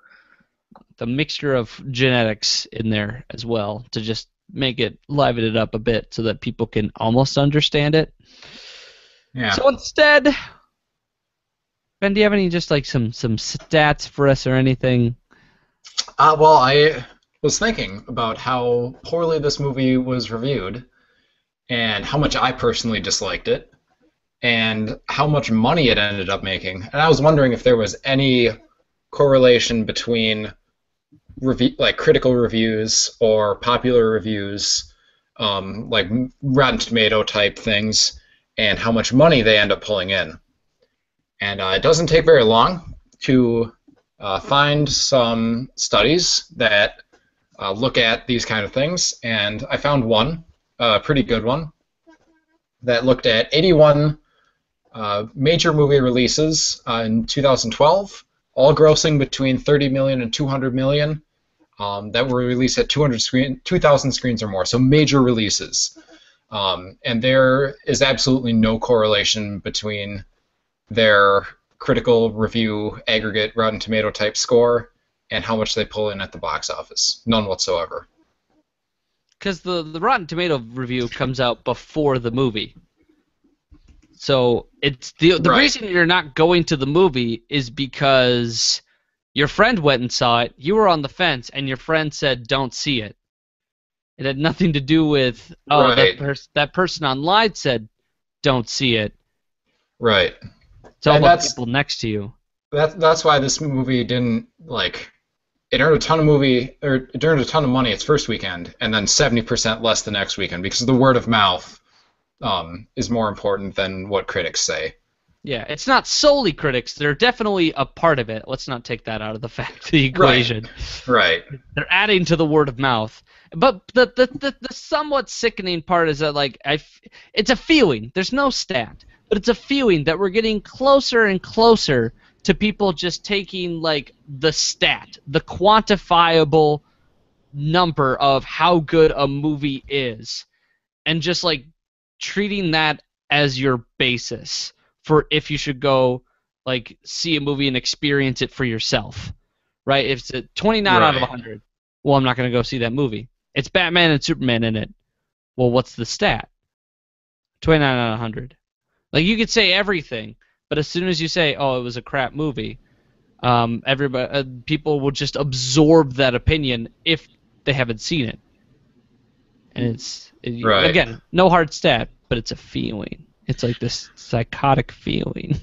The mixture of genetics in there as well to just liven it up a bit so that people can almost understand it. Yeah. So instead, Ben, do you have any just like some stats for us or anything? Well, I was thinking about how poorly this movie was reviewed, and how much I personally disliked it, and how much money it ended up making. And I was wondering if there was any correlation between critical reviews or popular reviews, like Rotten Tomato type things, and how much money they end up pulling in. And it doesn't take very long to find some studies that look at these kind of things, and I found one, a pretty good one, that looked at 81 major movie releases in 2012, all grossing between 30 million and 200 million, that were released at 2,000 screens or more, so major releases. And there is absolutely no correlation between their critical review aggregate Rotten Tomato type score and how much they pull in at the box office. None whatsoever. Because the Rotten Tomato review comes out before the movie. So it's the Right. reason you're not going to the movie is because your friend went and saw it, you were on the fence, and your friend said don't see it. It had nothing to do with, Right. that person online said don't see it. Right. It's all And about that's- people next to you. That's why this movie didn't it earned a ton of it earned a ton of money its first weekend, and then 70% less the next weekend because the word of mouth is more important than what critics say. Yeah, it's not solely critics. They're definitely a part of it. Let's not take that out of the equation. Right. They're adding to the word of mouth. But the somewhat sickening part is that like it's a feeling. There's no stat, but it's a feeling that we're getting closer and closer to people just taking like the stat, the quantifiable number of how good a movie is, and just like treating that as your basis for if you should go like see a movie and experience it for yourself, right? If it's a 29 out of 100, well, I'm not going to go see that movie. It's Batman and Superman in it. Well, what's the stat? 29 out of 100. Like you could say everything, but as soon as you say, "Oh, it was a crap movie," people will just absorb that opinion if they haven't seen it. And again, no hard stat, but it's a feeling. It's like this psychotic feeling.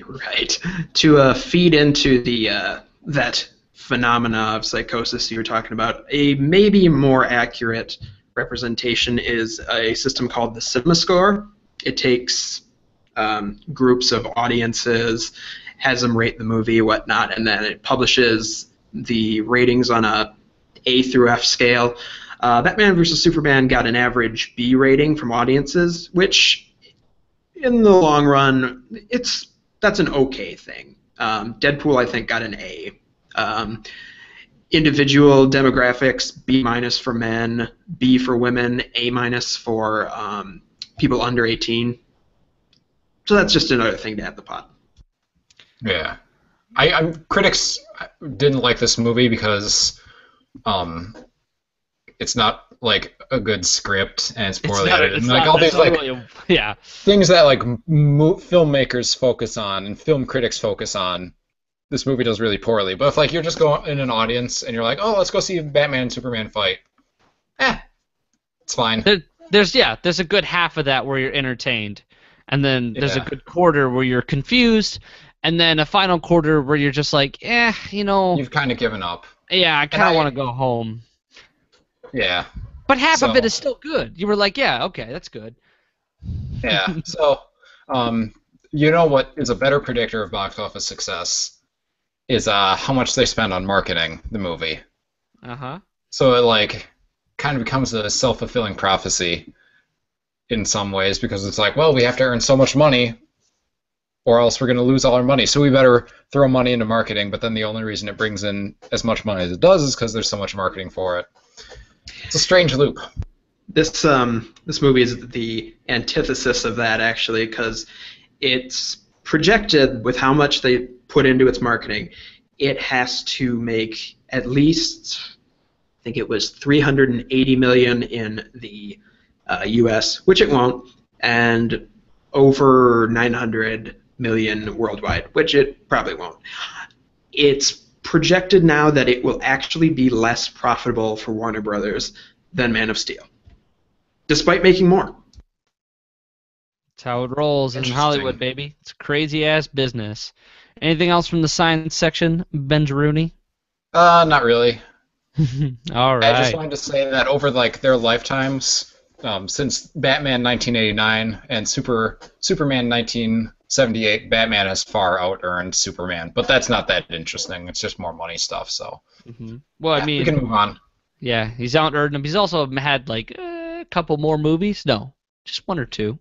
Right. To feed into the that phenomena of psychosis you were talking about, a maybe more accurate representation is a system called the CinemaScore. It takes groups of audiences, has them rate the movie, whatnot, and then it publishes the ratings on a A through F scale. Batman vs. Superman got an average B rating from audiences, which in the long run, that's an okay thing. Deadpool, I think, got an A. Individual demographics, B minus for men, B for women, A minus for people under 18. So that's just another thing to add the pot. Yeah. Critics didn't like this movie because it's not like a good script and it's poorly edited. And like all these like things that like filmmakers focus on and film critics focus on, this movie does really poorly. But if like you're just going in an audience and you're like, oh, let's go see Batman and Superman fight, it's fine. There's a good half of that where you're entertained, and then there's a good quarter where you're confused, and then a final quarter where you're just like, you've kind of given up. Yeah, I kind of want to go home. Yeah. But half of it is still good. You were like, yeah, okay, that's good. Yeah. So, you know what is a better predictor of box office success is how much they spend on marketing the movie. Uh-huh. So it like kind of becomes a self-fulfilling prophecy in some ways because it's like, well, we have to earn so much money or else we're going to lose all our money. So we better throw money into marketing, but then the only reason it brings in as much money as it does is because there's so much marketing for it. It's a strange loop. This movie is the antithesis of that, actually, because it's projected with how much they put into its marketing. It has to make at least, I think it was $380 million in the U.S., which it won't, and over $900 million worldwide, which it probably won't. It's projected now that it will actually be less profitable for Warner Brothers than Man of Steel, despite making more. That's how it rolls in Hollywood, baby. It's crazy-ass business. Anything else from the science section, Benjaruni? Not really. All right. I just wanted to say that over like their lifetimes, since Batman 1989 and Superman 1978, Batman has far out-earned Superman. But that's not that interesting. It's just more money stuff. So, well, I mean, we can move on. Yeah, he's out-earned him. He's also had like a couple more movies. No, just one or two.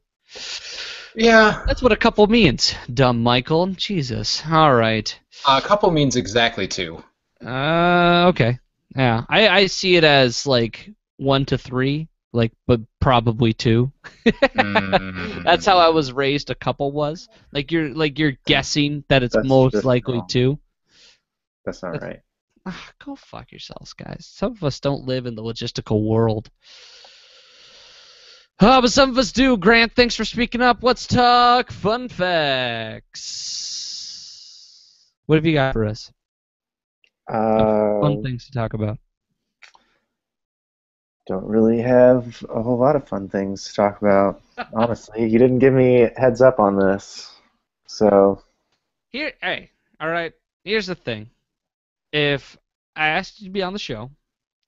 Yeah. That's what a couple means, dumb Michael. Jesus. All right. A couple means exactly two. Okay. Yeah, I see it as like 1 to 3. Like, but probably 2. That's how I was raised. A couple was like you're guessing that it's most likely wrong. 2. That's not right. Go fuck yourselves, guys. Some of us don't live in the logistical world. But some of us do. Grant, thanks for speaking up. Let's talk fun facts. What have you got for us? Fun things to talk about. Don't really have a whole lot of fun things to talk about. Honestly, you didn't give me heads up on this, so. All right. Here's the thing. If I asked you to be on the show.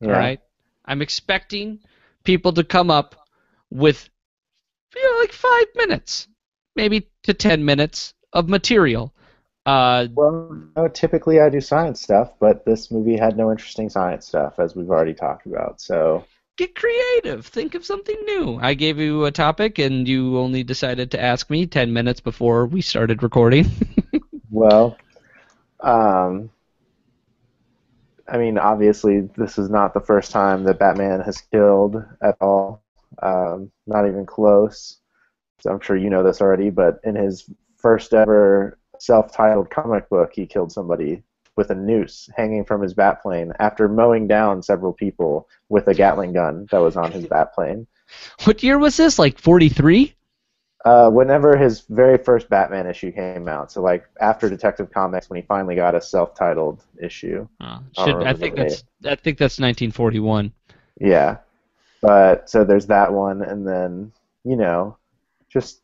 Yeah. All right. I'm expecting people to come up with, like 5 minutes, maybe to 10 minutes of material. Well, no, typically I do science stuff, but this movie had no interesting science stuff, as we've already talked about. So, Get creative. Think of something new. I gave you a topic, and you only decided to ask me 10 minutes before we started recording. well, um, I mean, obviously, this is not the first time that Batman has killed at all. Not even close. So I'm sure you know this already, but in his first ever self-titled comic book, he killed somebody with a noose hanging from his Batplane after mowing down several people with a Gatling gun that was on his Batplane. What year was this? Like 43? Whenever his very first Batman issue came out, so like after Detective Comics, when he finally got a self-titled issue. I think that's 1941. Yeah, but so there's that one, and then just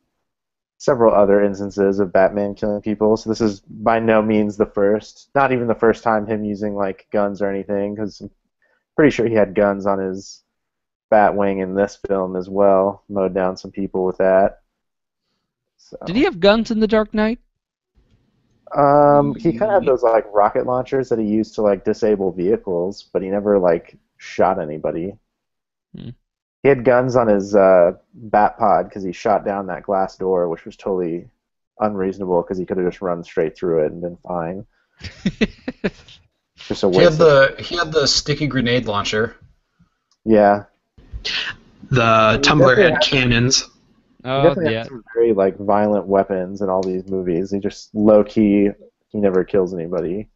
several other instances of Batman killing people. So this is by no means the first, not even the first time him using like guns or anything, because I'm pretty sure he had guns on his Batwing in this film as well. Mowed down some people with that. So. Did he have guns in The Dark Knight? He kind of had those like rocket launchers that he used to like disable vehicles, but he never like shot anybody. He had guns on his bat pod because he shot down that glass door, which was totally unreasonable because he could have just run straight through it and been fine. Just a waste. He had the sticky grenade launcher. Yeah. The Tumbler had cannons. Oh, definitely yeah. has some very like violent weapons in all these movies. He just low key, he never kills anybody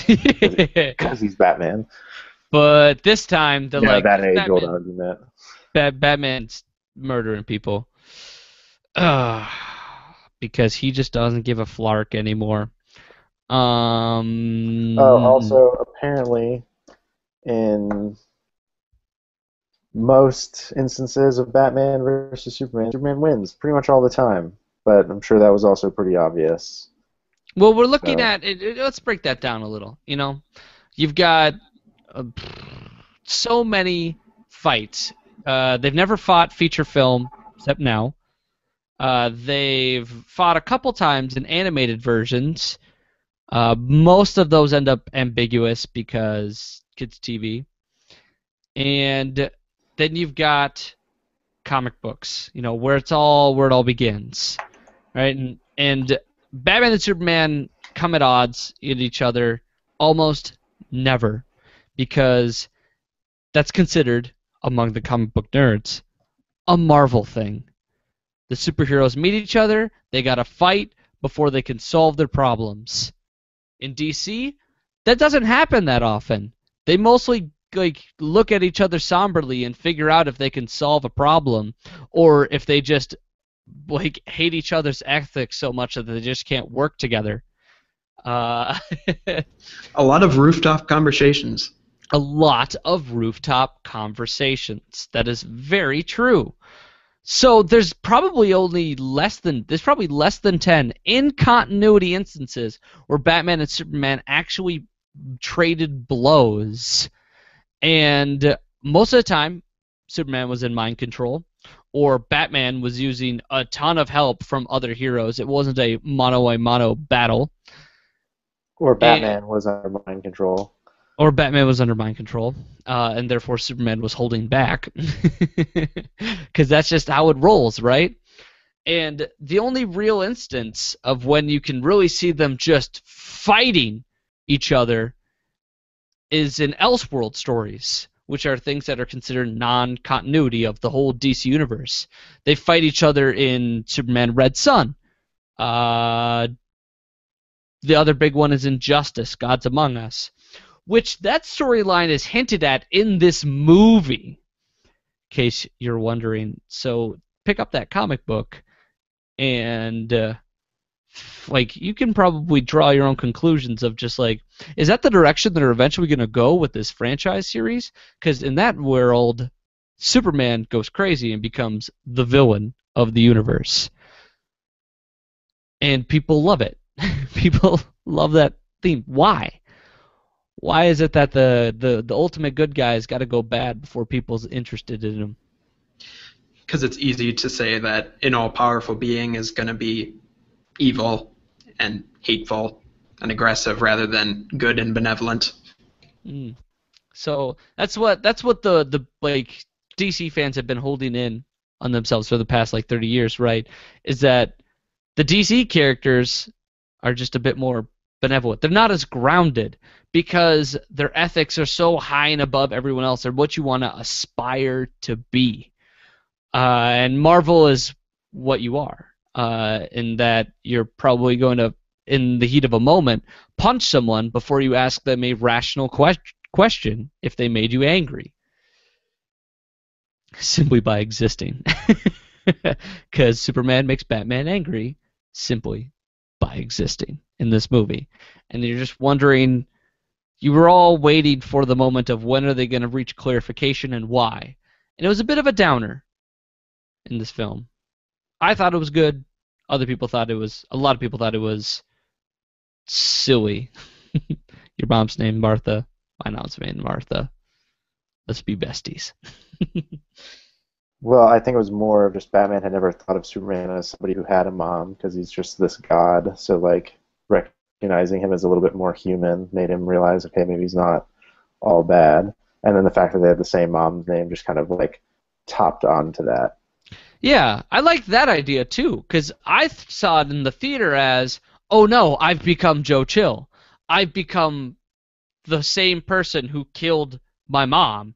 because he's Batman. But this time, that age-old argument. Batman's murdering people. Because he just doesn't give a flark anymore. Also, apparently, in most instances of Batman versus Superman, Superman wins pretty much all the time. But I'm sure that was also pretty obvious. Well, we're looking at it. Let's break that down a little. You've got so many fights. They've never fought feature film, except now. They've fought a couple times in animated versions. Most of those end up ambiguous because kids' TV. And then you've got comic books, where it all begins, right? And Batman and Superman come at odds with each other almost never, because that's considered, among the comic book nerds, a Marvel thing. The superheroes meet each other, they gotta fight before they can solve their problems. In DC, that doesn't happen that often. They mostly look at each other somberly and figure out if they can solve a problem, or if they just hate each other's ethics so much that they just can't work together. A lot of rooftop conversations. A lot of rooftop conversations. That is very true. So there's probably less than 10 in continuity instances where Batman and Superman actually traded blows. And most of the time, Superman was in mind control, or Batman was using a ton of help from other heroes. It wasn't a mano-a-mano battle. Or Batman was under mind control. Or Batman was under mind control, and therefore Superman was holding back. Because that's just how it rolls, right? And the only real instance of when you can really see them just fighting each other is in Elseworld stories, which are things that are considered non-continuity of the whole DC universe. They fight each other in Superman Red Son. The other big one is Injustice, Gods Among Us, which that storyline is hinted at in this movie, in case you're wondering. So pick up that comic book, and you can probably draw your own conclusions of just is that the direction they're eventually going to go with this franchise series? Because in that world, Superman goes crazy and becomes the villain of the universe. And people love it. People love that theme. Why? Why is it that the ultimate good guy's got to go bad before people's interested in him? Because it's easy to say that an all-powerful being is going to be evil and hateful and aggressive rather than good and benevolent. Mm. So that's what the like DC fans have been holding in on themselves for the past like 30 years, right? Is that the DC characters are just a bit more benevolent. They're not as grounded because their ethics are so high and above everyone else. They're what you want to aspire to be. And Marvel is what you are, in that you're probably going to, in the heat of a moment, punch someone before you ask them a rational question if they made you angry. Simply by existing. Because Superman makes Batman angry simply by existing in this movie. And you're just wondering, you were all waiting for the moment of when are they going to reach clarification and why. And it was a bit of a downer in this film. I thought it was good. A lot of people thought it was silly. Your mom's named Martha. My mom's named Martha. Let's be besties. Well, I think it was more of just Batman had never thought of Superman as somebody who had a mom because he's just this god. So, like, recognizing him as a little bit more human made him realize, okay, maybe he's not all bad. And then the fact that they had the same mom's name just kind of, like, topped on to that. Yeah, I liked that idea too, because I saw it in the theater as, oh no, I've become Joe Chill. I've become the same person who killed my mom,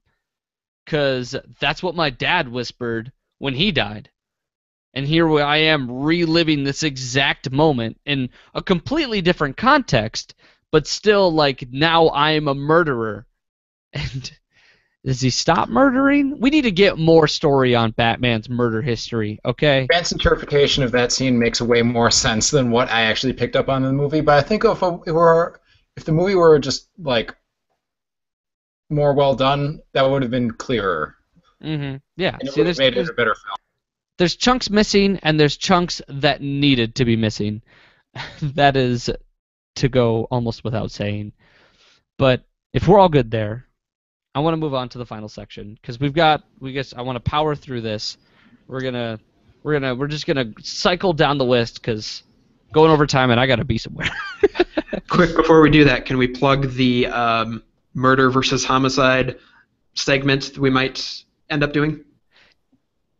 because that's what my dad whispered when he died. And here I am reliving this exact moment in a completely different context, but still, like, now I am a murderer. And does he stop murdering? We need to get more story on Batman's murder history, okay? Grant's interpretation of that scene makes way more sense than what I actually picked up on in the movie. But I think if the movie were just like more well done, that would have been clearer. Mm-hmm. Yeah. And it See, would have made it a better film. There's chunks missing, and there's chunks that needed to be missing. That is to go almost without saying. But if we're all good there, I want to move on to the final section because I want to power through this. We're just gonna cycle down the list because going over time and I gotta be somewhere. Quick, before we do that, can we plug the murder versus homicide segment that we might end up doing?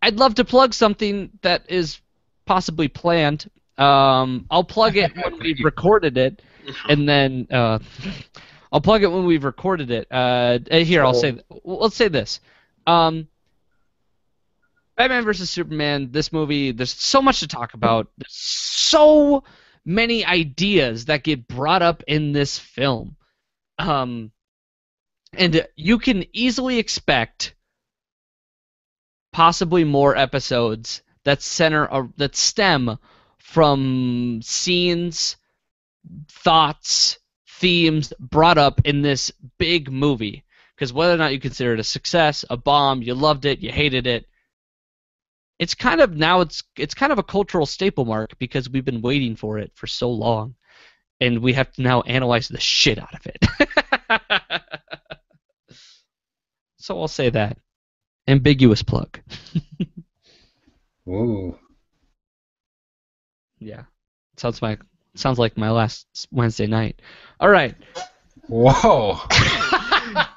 I'd love to plug something that is possibly planned. I'll plug it when we've recorded it, and then I'll plug it when we've recorded it. Here, let's say this. Batman vs. Superman, this movie, there's so much to talk about. There's so many ideas that get brought up in this film. And you can easily expect possibly more episodes that stem from scenes, thoughts, themes brought up in this big movie. Because whether or not you consider it a success, a bomb, you loved it, you hated it, it's kind of a cultural staple mark because we've been waiting for it for so long, and we have to now analyze the shit out of it. So I'll say that. Ambiguous plug. Ooh. Yeah. Sounds like my last Wednesday night. All right. Whoa.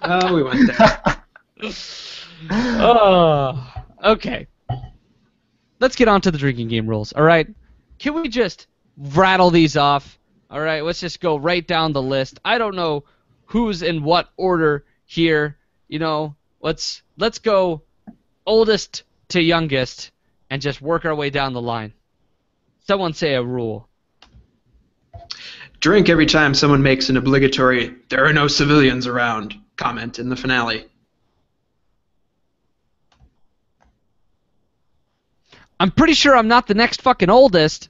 Oh, we went there. Okay. Let's get on to the drinking game rules, all right? Can we just rattle these off? All right, let's just go right down the list. I don't know who's in what order here. You know, let's go oldest to youngest and just work our way down the line. Someone say a rule. Drink every time someone makes an obligatory "there are no civilians around" comment in the finale. I'm pretty sure I'm not the next fucking oldest.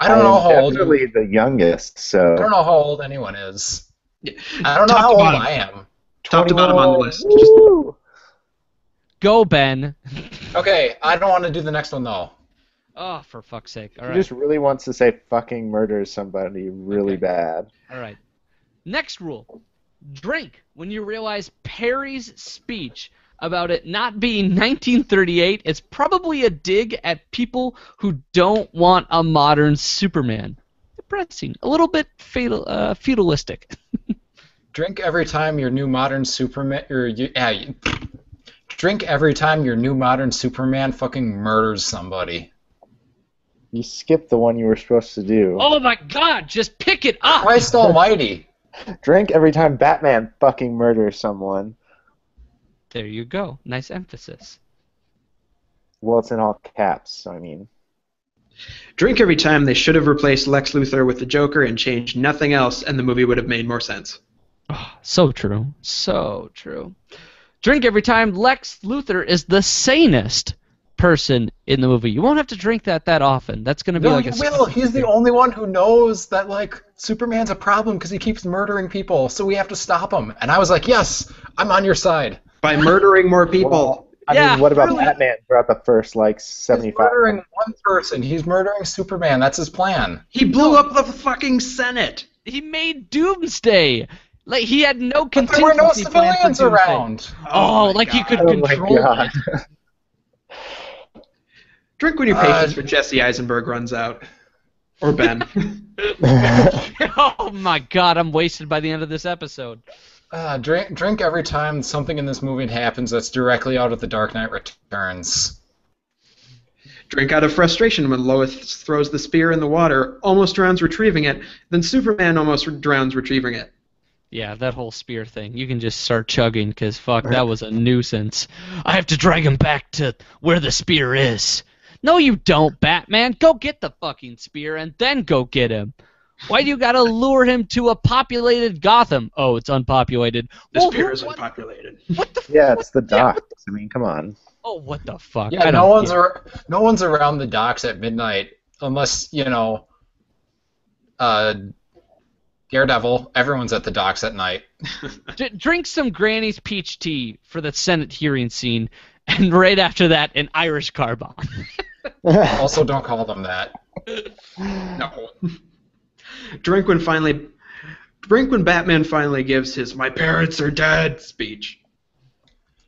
I don't know how old. Definitely the youngest. So I don't know how old anyone is. Yeah. I don't know Top how to old bottom. I am. Top to bottom on the list. Woo! Go, Ben. Okay, I don't want to do the next one though. Oh, for fuck's sake. All He right. just really wants to say fucking murders somebody really Okay. bad. All right. Next rule. drink when you realize Perry's speech about it not being 1938 is probably a dig at people who don't want a modern Superman. Depressing. A little bit feudalistic. Drink every time your new modern Superman, drink every time your new modern Superman fucking murders somebody. You skipped the one you were supposed to do. Oh my god, just pick it up! Christ almighty. Drink every time Batman fucking murders someone. There you go. Nice emphasis. Well, it's in all caps, so I mean. Drink every time they should have replaced Lex Luthor with the Joker and changed nothing else, and the movie would have made more sense. Oh, so true. So true. Drink every time Lex Luthor is the sanest person in the movie. You won't have to drink that often. That's going to be No, like you a... will. He's the only one who knows that, like, Superman's a problem because he keeps murdering people, so we have to stop him. And I was like, yes, I'm on your side. By murdering more people. Well, I Yeah, mean, what about really. Batman throughout the first, like, He's 75? murdering one person. He's murdering Superman. That's his plan. He blew up the fucking Senate. He made Doomsday. Like, he had no But there were no contingency plan for civilians Doomsday. around. Oh, my like he God. could Oh my control god. it. Drink when your patience for Jesse Eisenberg runs out. Or Ben. Oh my god, I'm wasted by the end of this episode. Drink every time something in this movie happens that's directly out of The Dark Knight Returns. Drink out of frustration when Lois throws the spear in the water, almost drowns retrieving it, then Superman almost drowns retrieving it. Yeah, that whole spear thing. You can just start chugging, because fuck, that was a nuisance. I have to drag him back to where the spear is. No, you don't, Batman. Go get the fucking spear and then go get him. Why do you gotta lure him to a populated Gotham? Oh, it's unpopulated. The Well, spear who- is what- unpopulated. What the fuck? Yeah, it's the docks. I mean, come on. Oh, what the fuck? Yeah, I no don't one's get it. no one's around the docks at midnight unless, Daredevil. Everyone's at the docks at night. Drink some Granny's peach tea for the Senate hearing scene, and right after that, an Irish car bomb. Also, don't call them that. No. Drink when Batman finally gives his "my parents are dead" speech.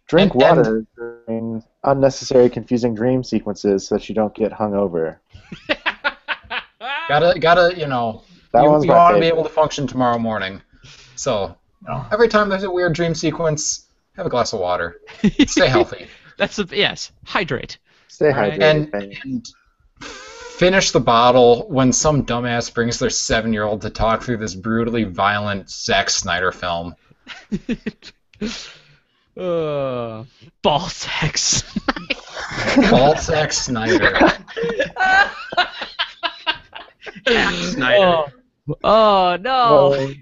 Drink And- water during unnecessary confusing dream sequences so that you don't get hungover. Gotta, That you one's my want to be favorite. able to function tomorrow morning. So, every time there's a weird dream sequence, have a glass of water. Stay healthy. Yes, hydrate. Stay Right. hydrated. And finish the bottle when some dumbass brings their 7-year-old to talk through this brutally violent Zack Snyder film. Ball sex. Ball Zack Snyder. Snyder. Oh no. Oh.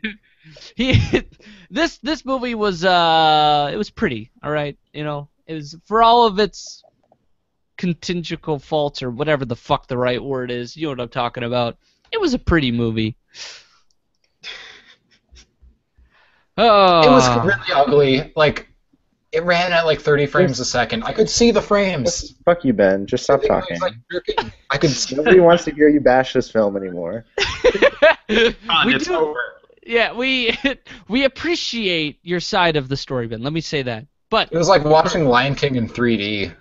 This movie was it was pretty, all right. It was, for all of its contingential faults or whatever the fuck the right word is. You know what I'm talking about. It was a pretty movie. Oh. It was really ugly. Like, it ran at like 30 frames a second. I could see the frames. Fuck you, Ben. Just stop It was talking. like jerking. I could see. Nobody wants to hear you bash this film anymore. It's do- over. Yeah, we appreciate your side of the story, Ben. Let me say that. But It was like watching Lion King in 3D.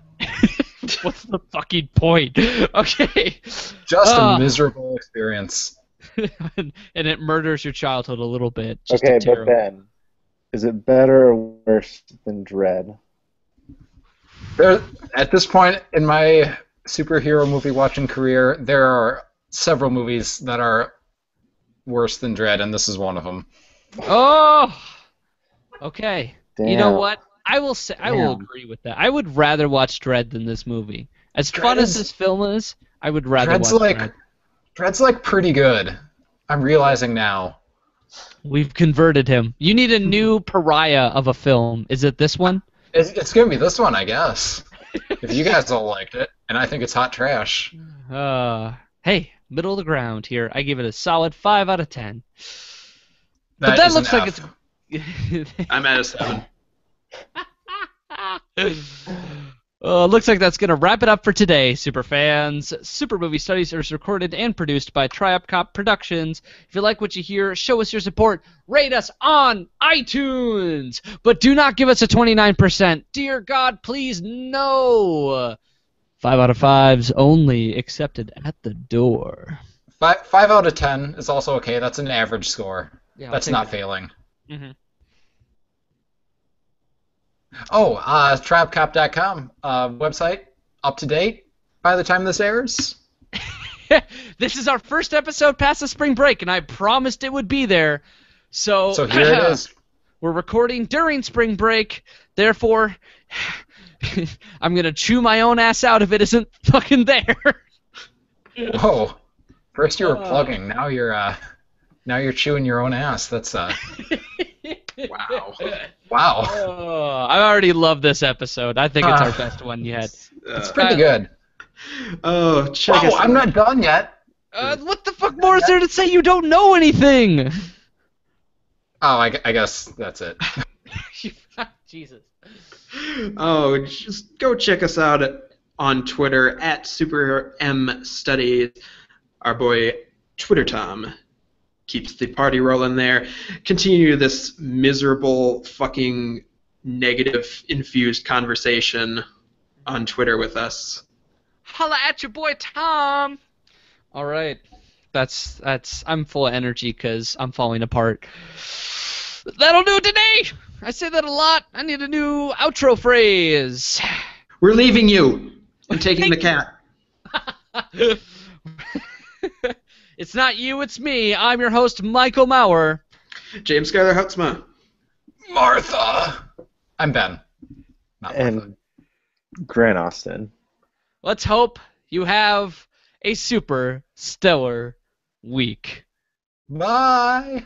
what's the fucking point? Okay. Just Ah. a miserable experience. And it murders your childhood a little bit. Just Okay, a but terrible. Ben, is it better or worse than Dread? At this point in my superhero movie watching career, there are several movies that are worse than Dread, and this is one of them. Oh. Okay. You know Damn. what? I will say I will Damn. agree with that. I would rather watch Dread than this movie. As Dread fun as is- this film is, I would rather Dread's watch like Dread. Dread's like pretty good. I'm realizing now. We've converted him. You need a new pariah of a film. Is it this one? It's gonna be this one, I guess. If you guys all liked it, and I think it's hot trash. Hey, middle of the ground here. I give it a solid 5 out of 10. But That that is an looks like F. it's. I'm at a 7. Looks like that's going to wrap it up for today, super fans. Super Movie Studies is recorded and produced by TriUpCop Productions. If you like what you hear, show us your support. Rate us on iTunes. But do not give us a 29%. Dear God, please, no. 5 out of 5s only accepted at the door. 5 out of 10 is also okay. That's an average score. Yeah, That's not failing. Mm-hmm. Oh, TribeCop.com website, up to date by the time this airs. This is our first episode past the spring break, and I promised it would be there. So here it is. We're recording during spring break, therefore, I'm going to chew my own ass out if it isn't fucking there. Whoa. First you were plugging, now you're chewing your own ass. That's Wow. wow. Oh, I already love this episode. I think it's our best one yet. It's pretty good. Oh, check us out. I'm not done yet. What the fuck more is there to say? You don't know anything. Oh, I guess that's it. Jesus. Oh, just go check us out on Twitter at SuperMStudies. Our boy Twitter Tom keeps the party rolling there. Continue this miserable, fucking negative-infused conversation on Twitter with us. Holla at your boy Tom. All right, that's. I'm full of energy because I'm falling apart. That'll do it today. I say that a lot. I need a new outro phrase. We're leaving you and taking the cat. It's not you, it's me. I'm your host, Michael Maurer. James Schuyler Hutzma. Martha. I'm Ben. Not Martha. And Grant Austin. Let's hope you have a super stellar week. Bye.